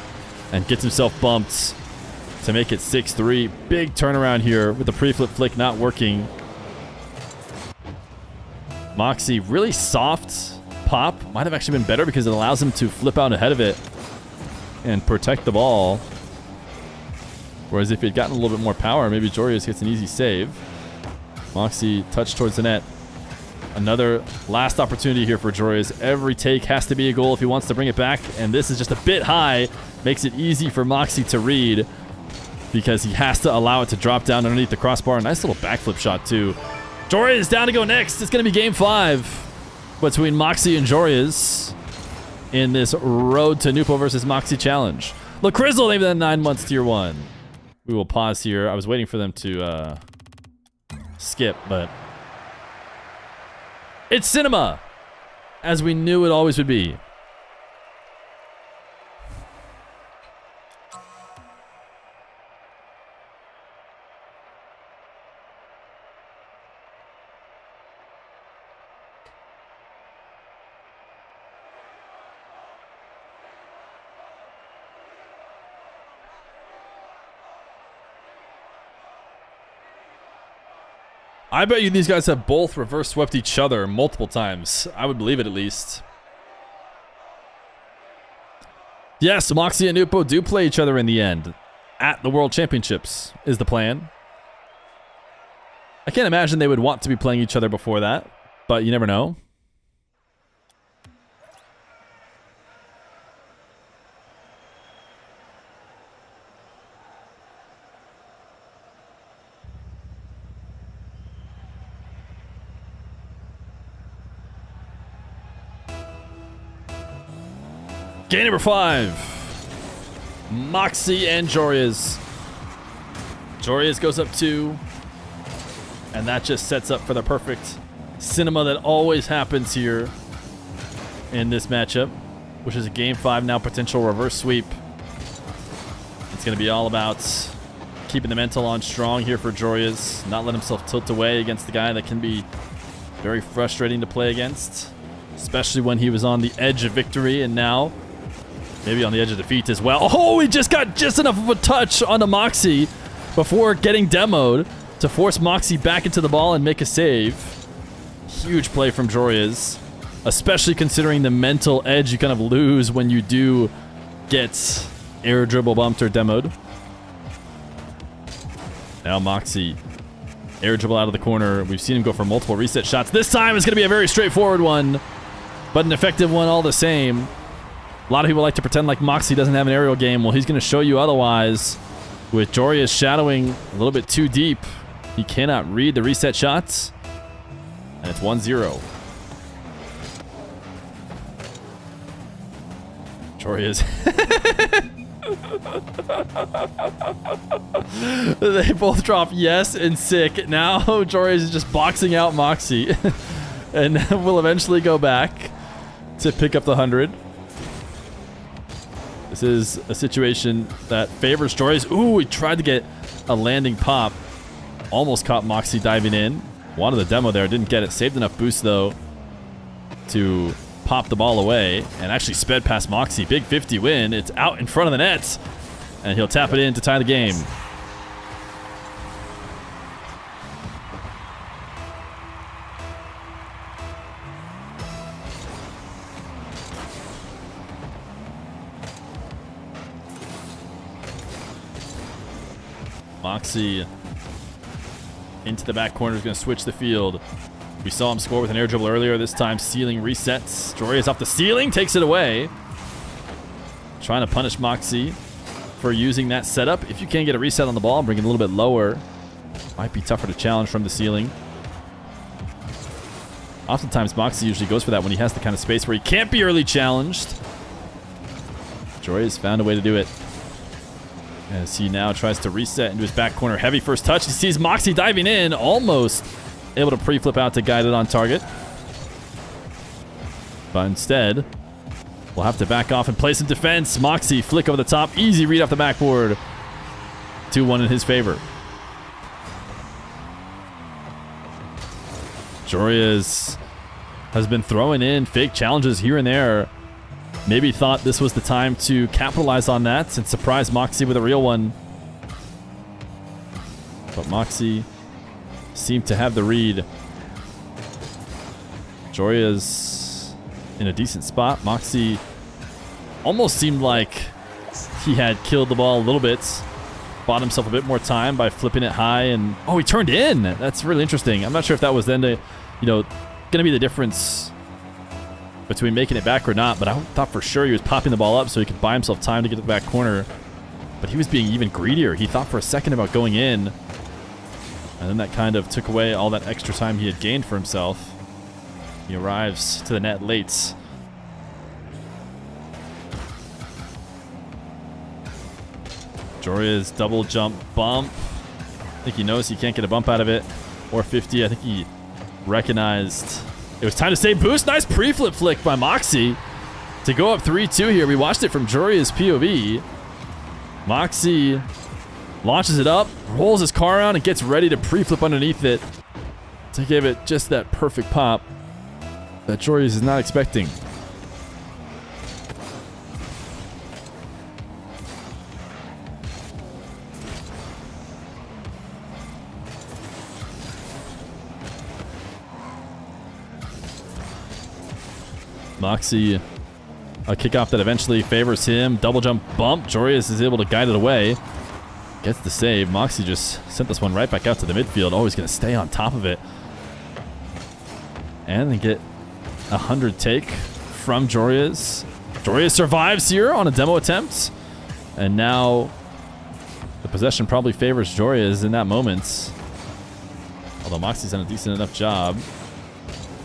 and gets himself bumped to make it 6-3. Big turnaround here with the pre-flip flick not working. Mawkzy, really soft pop. Might have actually been better because it allows him to flip out ahead of it and protect the ball. Whereas if he had gotten a little bit more power, maybe Joreuz gets an easy save. Mawkzy touched towards the net. Another last opportunity here for Joreuz. Every take has to be a goal if he wants to bring it back. And this is just a bit high. Makes it easy for Mawkzy to read because he has to allow it to drop down underneath the crossbar. Nice little backflip shot too. Joreuz down to go next. It's going to be game 5 between Mawkzy and Joreuz in this Road to Nwpo versus Mawkzy challenge. Look, Crizzle, maybe that 9 months tier 1. We will pause here. I was waiting for them to skip, but it's cinema, as we knew it always would be. I bet you these guys have both reverse swept each other multiple times. I would believe it at least. Yes, Mawkzy and Nwpo do play each other in the end. At the World Championships is the plan. I can't imagine they would want to be playing each other before that, but you never know. Game number 5. Mawkzy and Joreuz. Joreuz goes up 2. And that just sets up for the perfect cinema that always happens here in this matchup, which is a game 5 now potential reverse sweep. It's going to be all about keeping the mental on strong here for Joreuz. Not let himself tilt away against the guy that can be very frustrating to play against, especially when he was on the edge of victory and now maybe on the edge of defeat as well. Oh, he just got just enough of a touch onto Mawkzy before getting demoed to force Mawkzy back into the ball and make a save. Huge play from Joreuz, especially considering the mental edge you kind of lose when you do get air dribble bumped or demoed. Now Mawkzy, air dribble out of the corner. We've seen him go for multiple reset shots. This time it's going to be a very straightforward one, but an effective one all the same. A lot of people like to pretend like Mawkzy doesn't have an aerial game. Well, he's going to show you otherwise. With Joreuz shadowing a little bit too deep, he cannot read the reset shots. And it's 1-0. Joreuz. They both drop yes and sick. Now Joreuz is just boxing out Mawkzy. And will eventually go back to pick up the 100. This is a situation that favors Joreuz. Ooh, he tried to get a landing pop. Almost caught Mawkzy diving in. Wanted the demo there, didn't get it. Saved enough boost, though, to pop the ball away and actually sped past Mawkzy. Big 50 win. It's out in front of the net. And he'll tap it in to tie the game. Mawkzy into the back corner is going to switch the field. We saw him score with an air dribble earlier. This time, ceiling resets. Joreuz off the ceiling, takes it away. Trying to punish Mawkzy for using that setup. If you can't get a reset on the ball, bring it a little bit lower. Might be tougher to challenge from the ceiling. Oftentimes, Mawkzy usually goes for that when he has the kind of space where he can't be early challenged. Joreuz found a way to do it. As he now tries to reset into his back corner. Heavy first touch. He sees Mawkzy diving in. Almost able to pre-flip out to guide it on target. But instead, we'll have to back off and play some defense. Mawkzy, flick over the top. Easy read off the backboard. 2-1 in his favor. Joreuz has been throwing in fake challenges here and there. Maybe thought this was the time to capitalize on that and surprise Mawkzy with a real one. But Mawkzy seemed to have the read. Joreuz in a decent spot. Mawkzy almost seemed like he had killed the ball a little bit bought himself a bit more time by flipping it high, and oh, he turned in. That's really interesting. I'm not sure if that was then to, going to be the difference between making it back or not, but I thought for sure he was popping the ball up so he could buy himself time to get to the back corner. But he was being even greedier. He thought for a second about going in, and then that kind of took away all that extra time he had gained for himself. He arrives to the net late. Joreuz double jump bump. I think he knows he can't get a bump out of it. Or 50. I think he recognized it was time to save boost. Nice pre-flip flick by Mawkzy to go up 3-2 here. We watched it from Joreuz's POV. Mawkzy launches it up, rolls his car around, and gets ready to pre-flip underneath it to give it just that perfect pop that Joreuz is not expecting. Mawkzy, a kickoff that eventually favors him. Double jump bump. Joreuz is able to guide it away. Gets the save. Mawkzy just sent this one right back out to the midfield. Oh, he's going to stay on top of it. And then get 100 take from Joreuz. Joreuz survives here on a demo attempt. And now the possession probably favors Joreuz in that moment. Although Mawkzy's done a decent enough job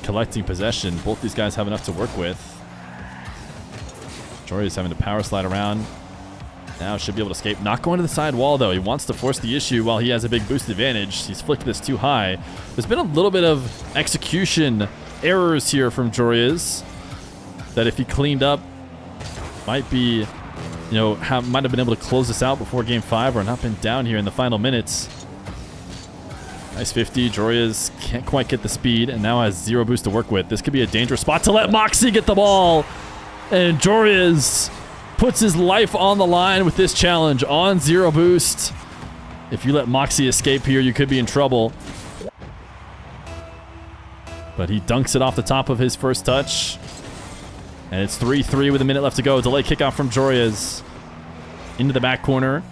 collecting possession. Both these guys have enough to work with. Joreuz having to power slide around. Now should be able to escape. Not going to the side wall, though. He wants to force the issue while he has a big boost advantage. He's flicked this too high. There's been a little bit of execution errors here from Joreuz that if he cleaned up might be, might have been able to close this out before game 5 or not been down here in the final minutes. Nice 50. Joreuz can't quite get the speed and now has 0 boost to work with. This could be a dangerous spot to let Mawkzy get the ball. And Joreuz puts his life on the line with this challenge on 0 boost. If you let Mawkzy escape here, you could be in trouble. But he dunks it off the top of his first touch. And it's 3-3 with a minute left to go. Delay kickoff from Joreuz into the back corner.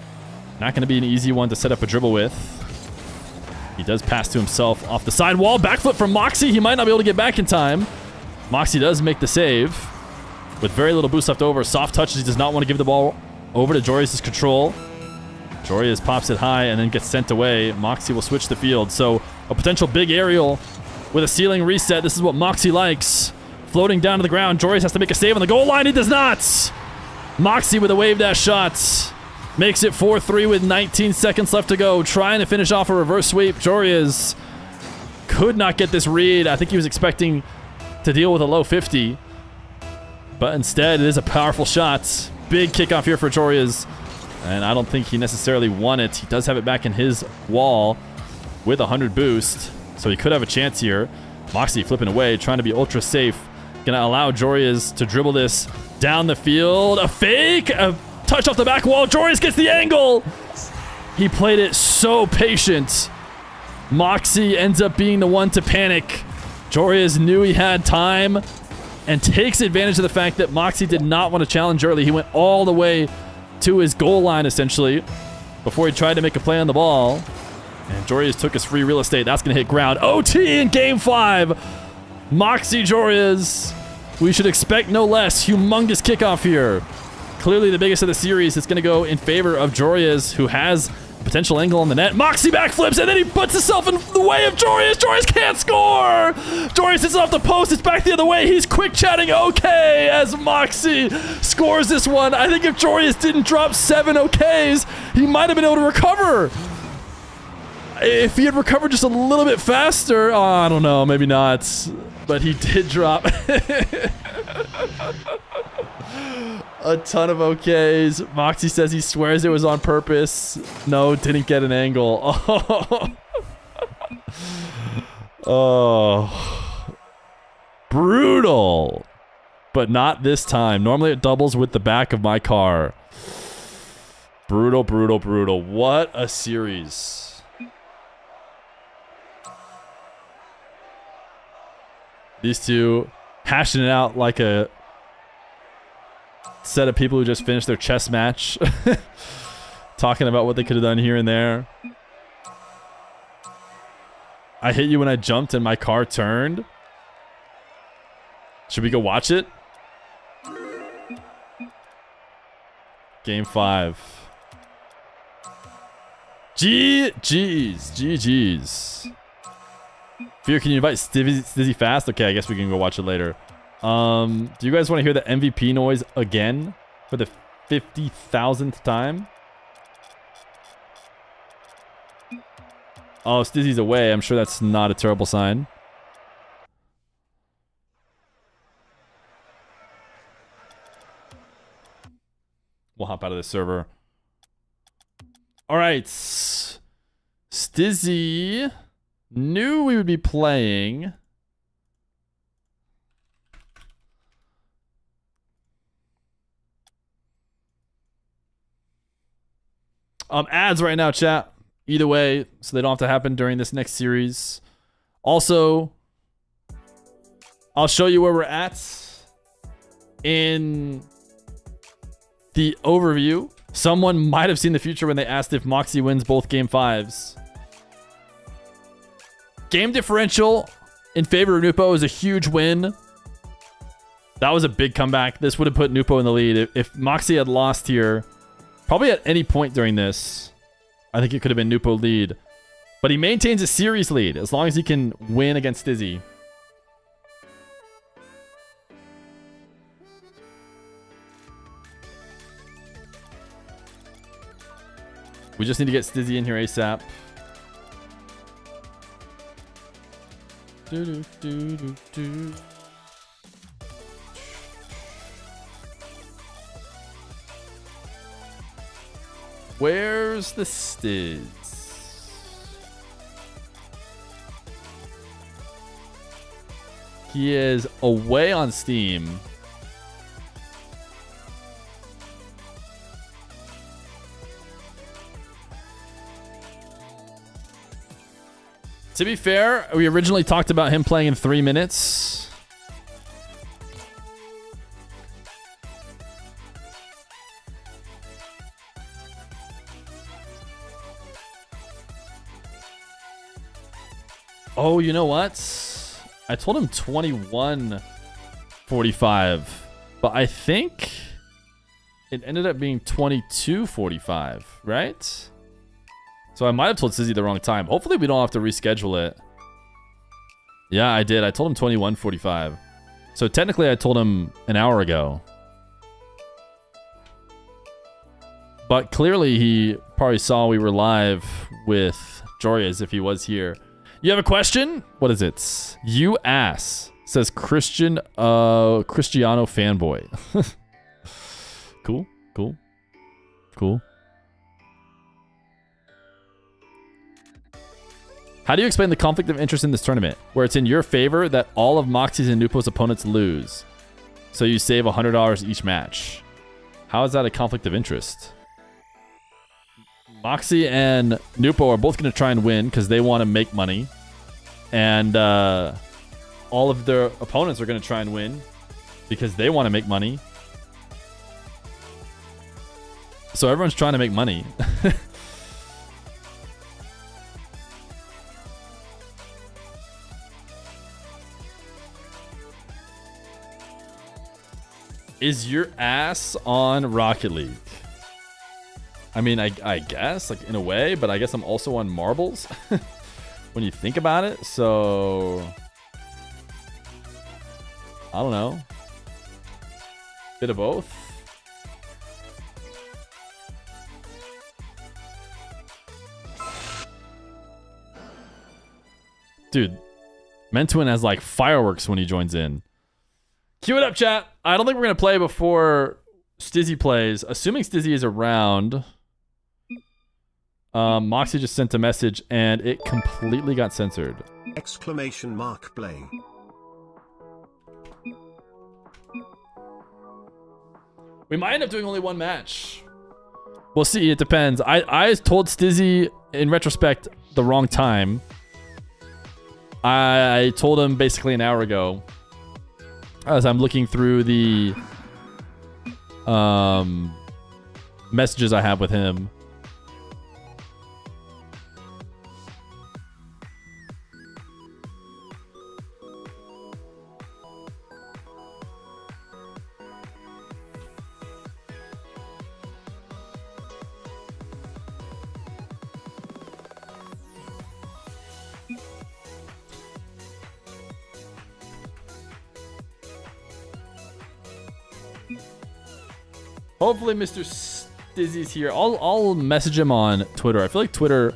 Not going to be an easy one to set up a dribble with. He does pass to himself off the side wall. Backflip from Mawkzy. He might not be able to get back in time. Mawkzy does make the save with very little boost left over. Soft touches. He does not want to give the ball over to Joreuz's control. Joreuz pops it high and then gets sent away. Mawkzy will switch the field. So a potential big aerial with a ceiling reset. This is what Mawkzy likes. Floating down to the ground. Joreuz has to make a save on the goal line. He does not. Mawkzy with a wave dash shot. Makes it 4-3 with 19 seconds left to go. Trying to finish off a reverse sweep. Joreuz could not get this read. I think he was expecting to deal with a low 50. But instead, it is a powerful shot. Big kickoff here for Joreuz. And I don't think he necessarily won it. He does have it back in his wall with 100 boost. So he could have a chance here. Mawkzy flipping away, trying to be ultra safe. Gonna allow Joreuz to dribble this down the field. A fake! A touch off the back wall. Joreuz gets the angle. He played it so patient. Mawkzy ends up being the one to panic. Joreuz knew he had time and takes advantage of the fact that Mawkzy did not want to challenge early. He went all the way to his goal line, essentially, before he tried to make a play on the ball. And Joreuz took his free real estate. That's going to hit ground. OT in game 5. Mawkzy Joreuz. We should expect no less. Humongous kickoff here. Clearly the biggest of the series. It's going to go in favor of Joreuz, who has a potential angle on the net. Mawkzy backflips, and then he puts himself in the way of Joreuz. Joreuz can't score. Joreuz hits it off the post. It's back the other way. He's quick chatting okay as Mawkzy scores this one. I think if Joreuz didn't drop 7 OKs, he might have been able to recover. If he had recovered just a little bit faster, I don't know, maybe not. But he did drop a ton of OKs. Mawkzy says he swears it was on purpose. No, didn't get an angle. Oh. Brutal. But not this time. Normally it doubles with the back of my car. Brutal, brutal, brutal. What a series. These two hashing it out like a set of people who just finished their chess match. talking about what they could have done here and there. I hit you when I jumped and my car turned. Should we go watch it? Game 5. GG's. Fear, can you invite Stizzy fast? Okay, I guess we can go watch it later. Do you guys want to hear the MVP noise again for the 50,000th time? Oh, Stizzy's away. I'm sure that's not a terrible sign. We'll hop out of this server. All right. Stizzy knew we would be playing. Ads right now, chat. Either way, so they don't have to happen during this next series. Also, I'll show you where we're at in the overview. Someone might have seen the future when they asked if Mawkzy wins both game 5s. Game differential in favor of Nwpo is a huge win. That was a big comeback. This would have put Nwpo in the lead. If Mawkzy had lost here, probably at any point during this, I think it could have been Nwpo lead. But he maintains a series lead as long as he can win against Stizzy. We just need to get Stizzy in here ASAP. Where's the Stiz? He is away on Steam. To be fair, we originally talked about him playing in 3 minutes. Oh, you know what? I told him 21:45, but I think it ended up being 22:45, right? So I might have told Stizzy the wrong time. Hopefully we don't have to reschedule it. Yeah, I did. I told him 21:45. So technically I told him an hour ago. But clearly he probably saw we were live with Joreuz if he was here. You have a question? What is it? You ass, says Cristiano fanboy. Cool. How do you explain the conflict of interest in this tournament, where it's in your favor that all of Mawkzy's and Nwpo's opponents lose, so you save $100 each match? How is that a conflict of interest? Mawkzy and Nwpo are both going to try and win because they want to make money. And all of their opponents are going to try and win because they want to make money. So everyone's trying to make money. Is your ass on Rocket League? I mean, I guess, like, in a way, but I guess I'm also on marbles when you think about it. So, I don't know. Bit of both. Dude, Mentwin has, like, fireworks when he joins in. Cue it up, chat. I don't think we're going to play before Stizzy plays. Assuming Stizzy is around. Mawkzy just sent a message and it completely got censored. Exclamation mark play. We might end up doing only one match. We'll see. It depends. I told Stizzy in retrospect the wrong time. I told him basically an hour ago. As I'm looking through the messages I have with him. Hopefully Mr. Stizzy's here. I'll message him on Twitter. I feel like Twitter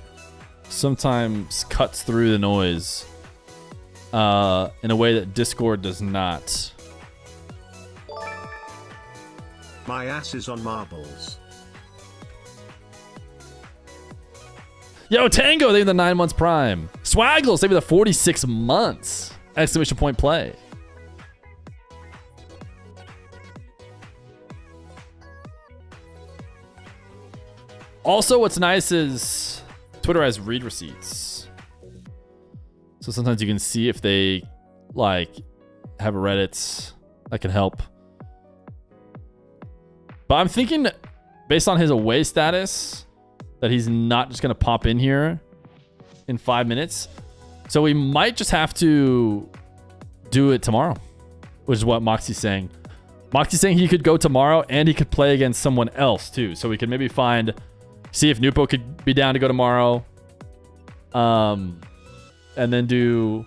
sometimes cuts through the noise in a way that Discord does not. My ass is on marbles. Yo, Tango, they have the 9 months prime. Swaggles, they have the 46 months. Exclamation point play. Also, what's nice is Twitter has read receipts. So sometimes you can see if they like have a Reddit that can help. But I'm thinking based on his away status that he's not just going to pop in here in 5 minutes. So we might just have to do it tomorrow, which is what Mawkzy's saying. Mawkzy's saying he could go tomorrow and he could play against someone else too. So we could maybe see if Nwpo could be down to go tomorrow. And then do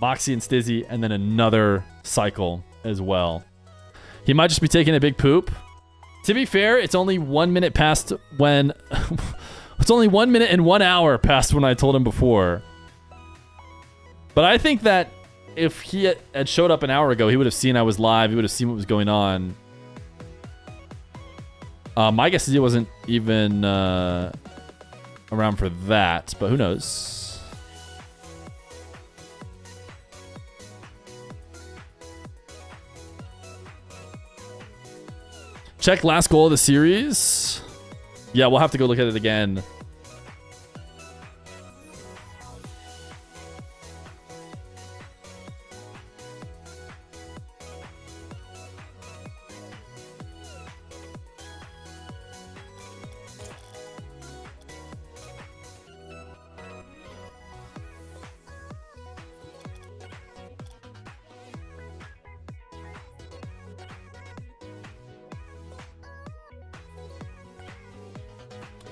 Mawkzy and Stizzy and then another cycle as well. He might just be taking a big poop. To be fair, it's only 1 minute past when... it's only 1 minute and 1 hour past when I told him before. But I think that if he had showed up an hour ago, he would have seen I was live. He would have seen what was going on. My guess is he wasn't even around for that, but who knows? Check last goal of the series. Yeah, we'll have to go look at it again.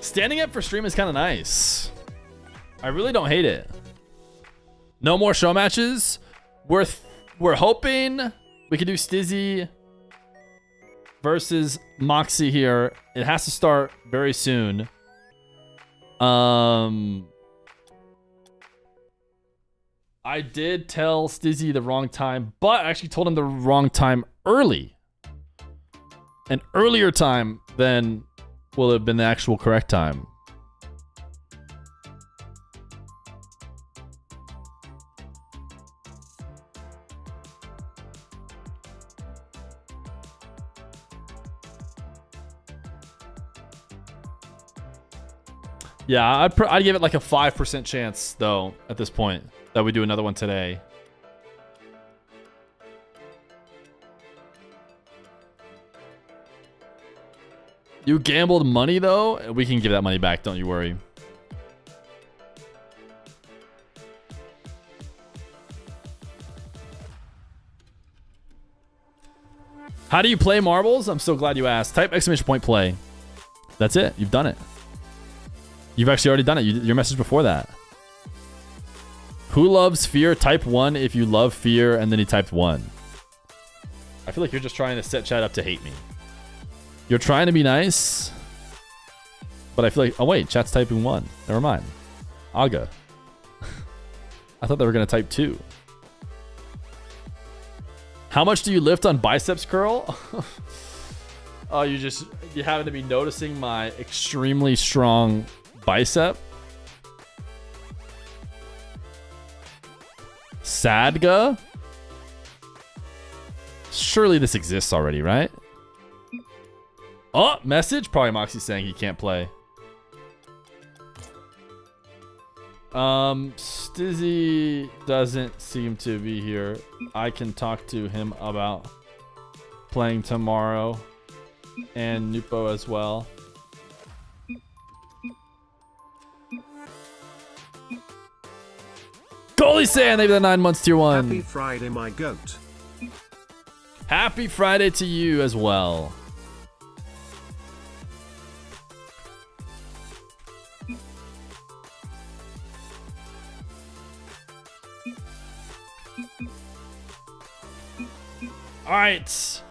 Standing up for stream is kind of nice. I really don't hate it. No more show matches. We're hoping we could do Stizzy versus Mawkzy here. It has to start very soon. I did tell Stizzy the wrong time, but I actually told him the wrong time early. An earlier time than will have been the actual correct time. Yeah, I'd give it like a 5% chance, though, at this point, that we do another one today. You gambled money, though? We can give that money back, don't you worry. How do you play marbles? I'm so glad you asked. Type exclamation point play. That's it. You've done it. You've actually already done it. Your message before that. Who loves Feer? Type 1 if you love Feer, and then he typed 1. I feel like you're just trying to set chat up to hate me. You're trying to be nice, but I feel like... Oh, wait. Chat's typing 1. Never mind. Aga. I thought they were going to type 2. How much do you lift on biceps curl? Oh, you happen to be noticing my extremely strong bicep? Sadga? Surely this exists already, right? Oh, message? Probably Mawkzy saying he can't play. Stizzy doesn't seem to be here. I can talk to him about playing tomorrow. And Nwpo as well. Goalie Sand, they've the 9 months tier 1. Happy Friday, my goat. Happy Friday to you as well. All right.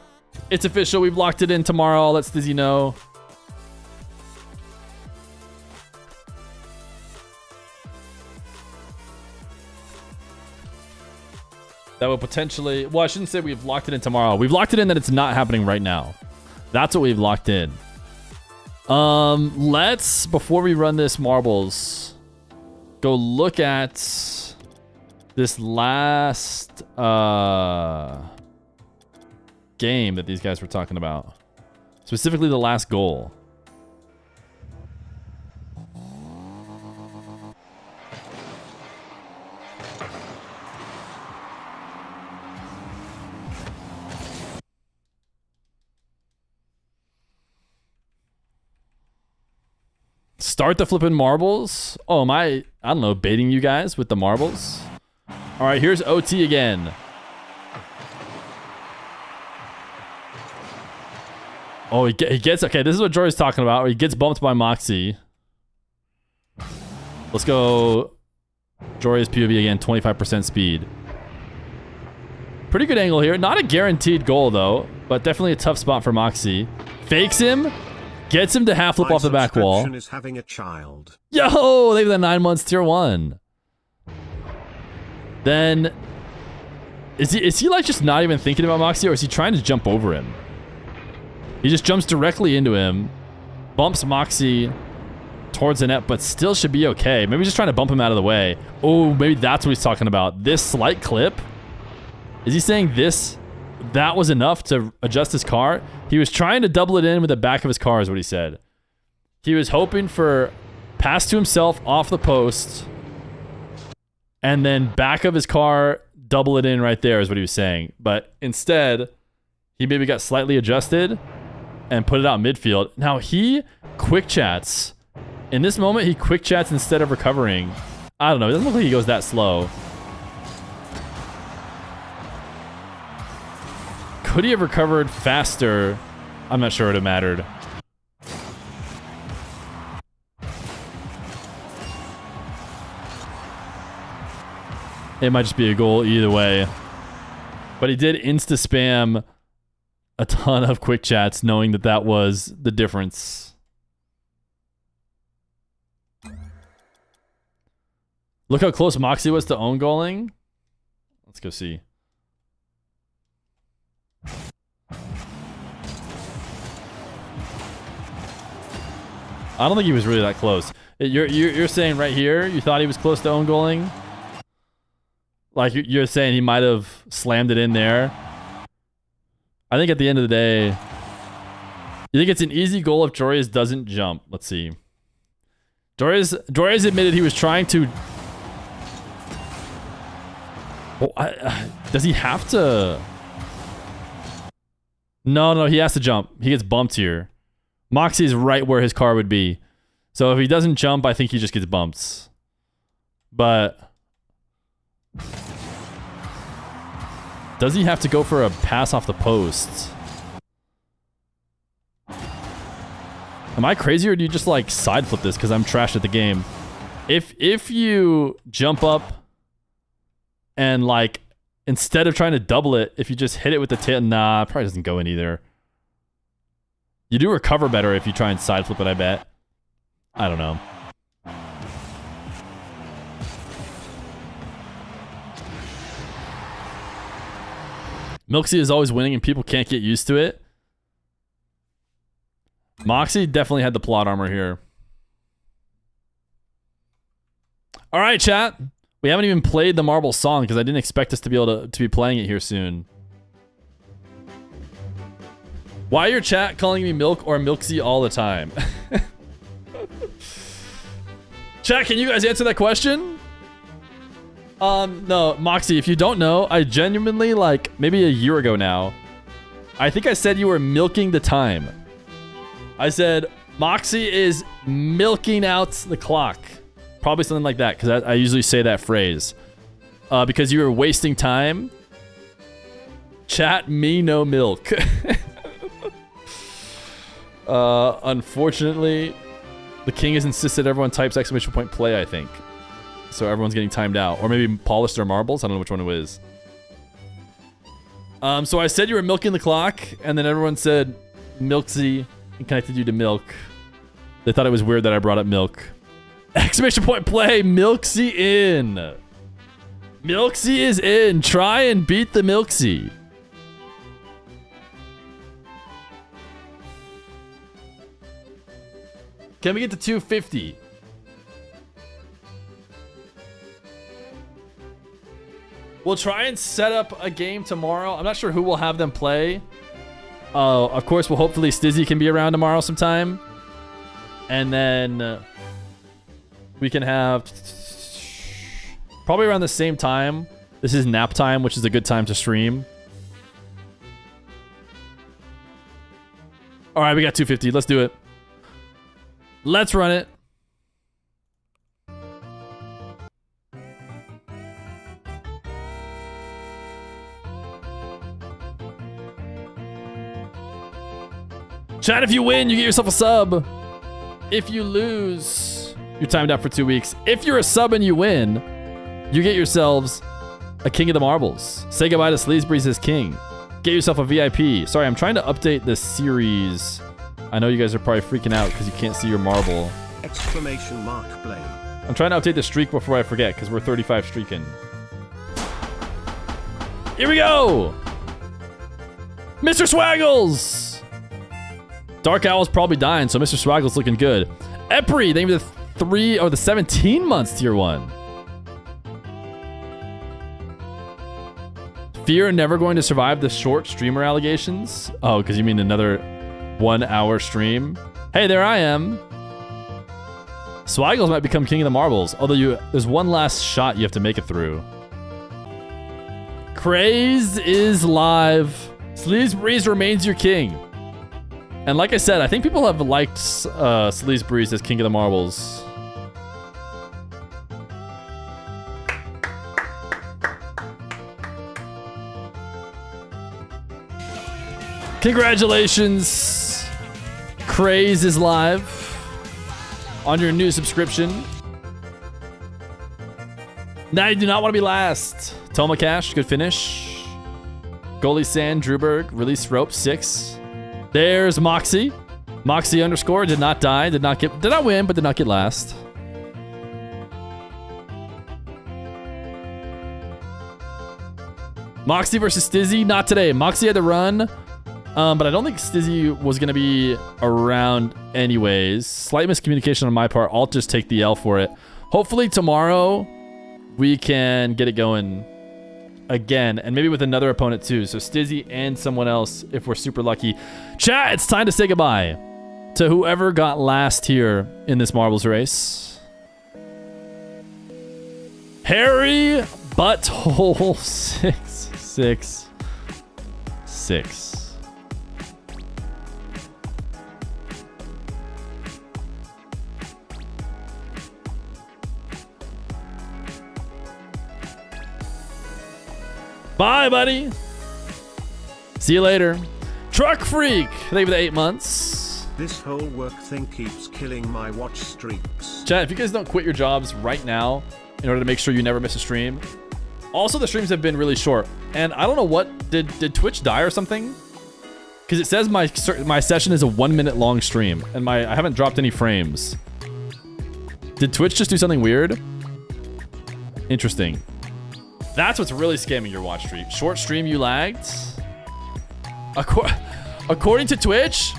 It's official. We've locked it in tomorrow. I'll let Stizzy know. That will potentially... Well, I shouldn't say we've locked it in tomorrow. We've locked it in that it's not happening right now. That's what we've locked in. Let's, before we run this marbles, go look at this last game that these guys were talking about. Specifically the last goal. Start the flipping marbles. Oh, am I don't know, baiting you guys with the marbles? All right, here's OT again. Oh, he gets... Okay, this is what Joreuz talking about. He gets bumped by Mawkzy. Let's go Joreuz POV again, 25% speed. Pretty good angle here. Not a guaranteed goal, though, but definitely a tough spot for Mawkzy. Fakes him. Gets him to half flip off the back wall. Is having a child. Yo, they have the 9 months tier 1. Then is he like just not even thinking about Mawkzy, or is he trying to jump over him? He just jumps directly into him, bumps Mawkzy towards the net, but still should be okay. Maybe just trying to bump him out of the way. Oh, maybe that's what he's talking about. This slight clip. Is he saying this? That was enough to adjust his car? He was trying to double it in with the back of his car is what he said. He was hoping for pass to himself off the post and then back of his car, double it in right there is what he was saying. But instead, he maybe got slightly adjusted and put it out midfield. Now he quick chats. In this moment, he quick chats instead of recovering. I don't know. It doesn't look like he goes that slow. Could he have recovered faster? I'm not sure it would have mattered. It might just be a goal either way. But he did insta-spam a ton of quick chats knowing that that was the difference. Look how close Mawkzy was to own goaling. Let's go see. I don't think he was really that close. You're saying right here, you thought he was close to own goaling? Like you're saying he might have slammed it in there? I think at the end of the day, you think it's an easy goal if Joreuz doesn't jump? Let's see. Joreuz admitted he was trying to... Oh, does he have to... No, he has to jump. He gets bumped here. Mawkzy's right where his car would be. So if he doesn't jump, I think he just gets bumped. But... does he have to go for a pass off the post? Am I crazy, or do you just like side flip this because I'm trash at the game? If you jump up and like instead of trying to double it, if you just hit it with the tail, nah, it probably doesn't go in either. You do recover better if you try and side flip it, I bet. I don't know. Mawkzy is always winning and people can't get used to it. Mawkzy definitely had the plot armor here. All right, chat. We haven't even played the Marble song because I didn't expect us to be able to be playing it here soon. Why your chat calling me Milk or Mawkzy all the time? Chat, can you guys answer that question? No, Mawkzy, if you don't know, I genuinely, like, maybe a year ago now, I think I said you were milking the time. I said, Mawkzy is milking out the clock. Probably something like that, because I usually say that phrase. Because you were wasting time. Chat, me no milk. Unfortunately, the king has insisted everyone types exclamation point play, I think. So everyone's getting timed out. Or maybe polished their marbles. I don't know which one it is. So I said you were milking the clock, and then everyone said Mawkzy and connected you to milk. They thought it was weird that I brought up milk. Exclamation point play. Mawkzy in. Mawkzy is in. Try and beat the Mawkzy. Can we get to 250? We'll try and set up a game tomorrow. I'm not sure who will have them play. Of course, well, hopefully Stizzy can be around tomorrow sometime. And then we can have probably around the same time. This is nap time, which is a good time to stream. All right, we got 250. Let's do it. Let's run it. Chat, if you win, you get yourself a sub. If you lose, you're timed out for 2 weeks. If you're a sub and you win, you get yourselves a King of the Marbles. Say goodbye to Sleazebreeze as king. Get yourself a VIP. Sorry, I'm trying to update this series. I know you guys are probably freaking out because you can't see your marble. Exclamation mark blame. I'm trying to update the streak before I forget because we're 35 streaking. Here we go! Mr. Swaggles! Dark Owl's probably dying, so Mr. Swaggle's looking good. Epri, thank you for the 3 or the 17 months tier 1. Fear never going to survive the short streamer allegations? Oh, because you mean another 1 hour stream? Hey, there I am. Swaggles might become king of the marbles, although there's one last shot you have to make it through. Craze is live. Sleazebreeze remains your king. And like I said, I think people have liked Sleazebreeze as king of the marbles. Congratulations. Craze is live on your new subscription. Now you do not want to be last. Toma Cash, good finish. Goalie Sand, Drewberg, release rope, 6. There's Mawkzy. Mawkzy underscore did not die, did not win, but did not get last. Mawkzy versus Stizzy, not today. Mawkzy had to run, but I don't think Stizzy was going to be around anyways. Slight miscommunication on my part. I'll just take the L for it. Hopefully tomorrow we can get it going again, and maybe with another opponent too. So Stizzy and someone else if we're super lucky. Chat, it's time to say goodbye to whoever got last here in this marbles race. Harry Butthole 666. Bye, buddy. See you later. Truck Freak, thank you for the 8 months. This whole work thing keeps killing my watch streaks. Chat, if you guys don't quit your jobs right now in order to make sure you never miss a stream. Also, the streams have been really short. And I don't know what, did Twitch die or something? Because it says my session is a 1 minute long stream. And I haven't dropped any frames. Did Twitch just do something weird? Interesting. That's what's really scamming your watch stream. Short stream, you lagged. According to Twitch,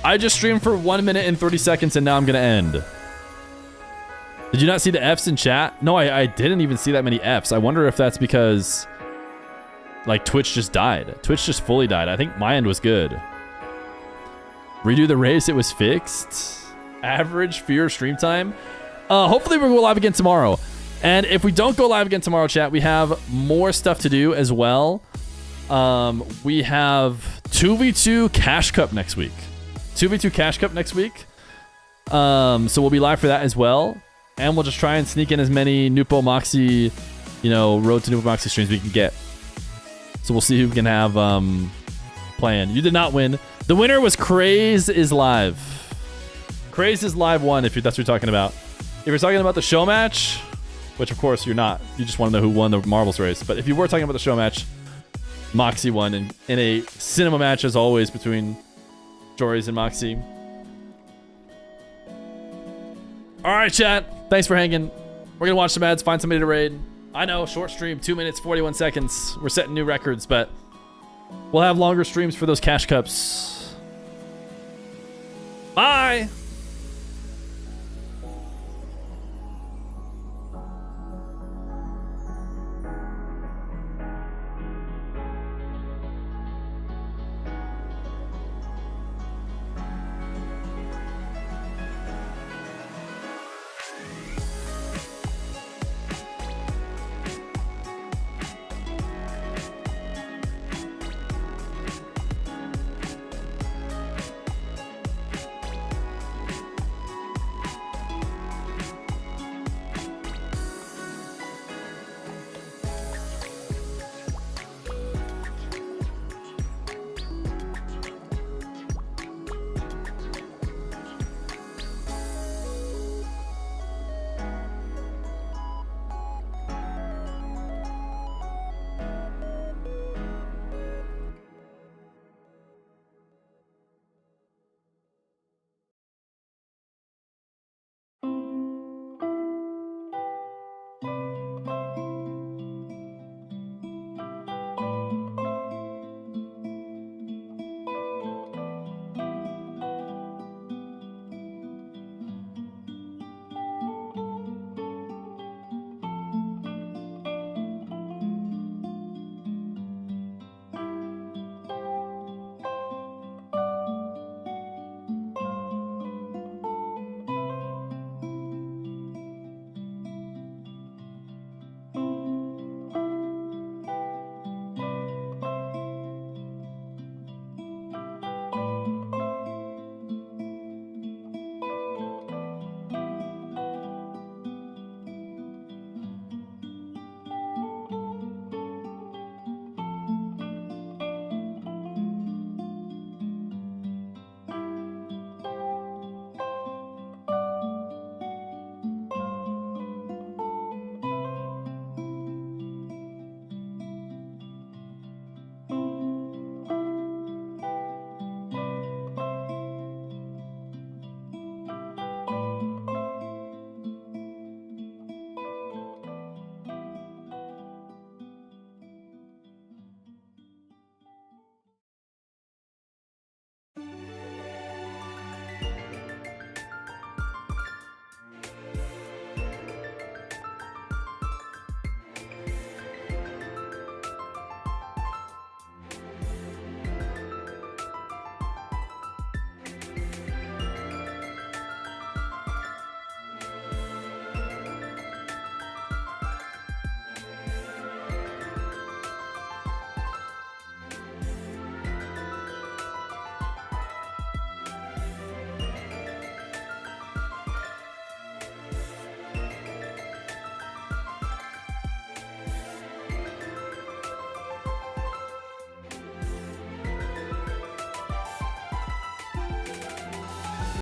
I just streamed for 1 minute and 30 seconds and now I'm gonna end. Did you not see the Fs in chat? No, I didn't even see that many Fs. I wonder if that's because like Twitch just died. Twitch just fully died. I think my end was good. Redo the race, it was fixed. Average Fear stream time. Hopefully we'll go live again tomorrow. And if we don't go live again tomorrow, chat, we have more stuff to do as well. We have 2v2 Cash Cup next week. 2v2 Cash Cup next week. So we'll be live for that as well. And we'll just try and sneak in as many Nwpo Mawkzy, Road to Nwpo Mawkzy streams we can get. So we'll see who we can have playing. You did not win. The winner was Craze is Live. Craze is Live 1, if that's what you're talking about. If you're talking about the show match, which of course you're not. You just want to know who won the marbles race. But if you were talking about the show match, Mawkzy won in a cinema match as always between Joreuz and Mawkzy. All right, chat. Thanks for hanging. We're gonna watch some ads, find somebody to raid. I know, short stream, 2 minutes, 41 seconds. We're setting new records, but we'll have longer streams for those cash cups. Bye.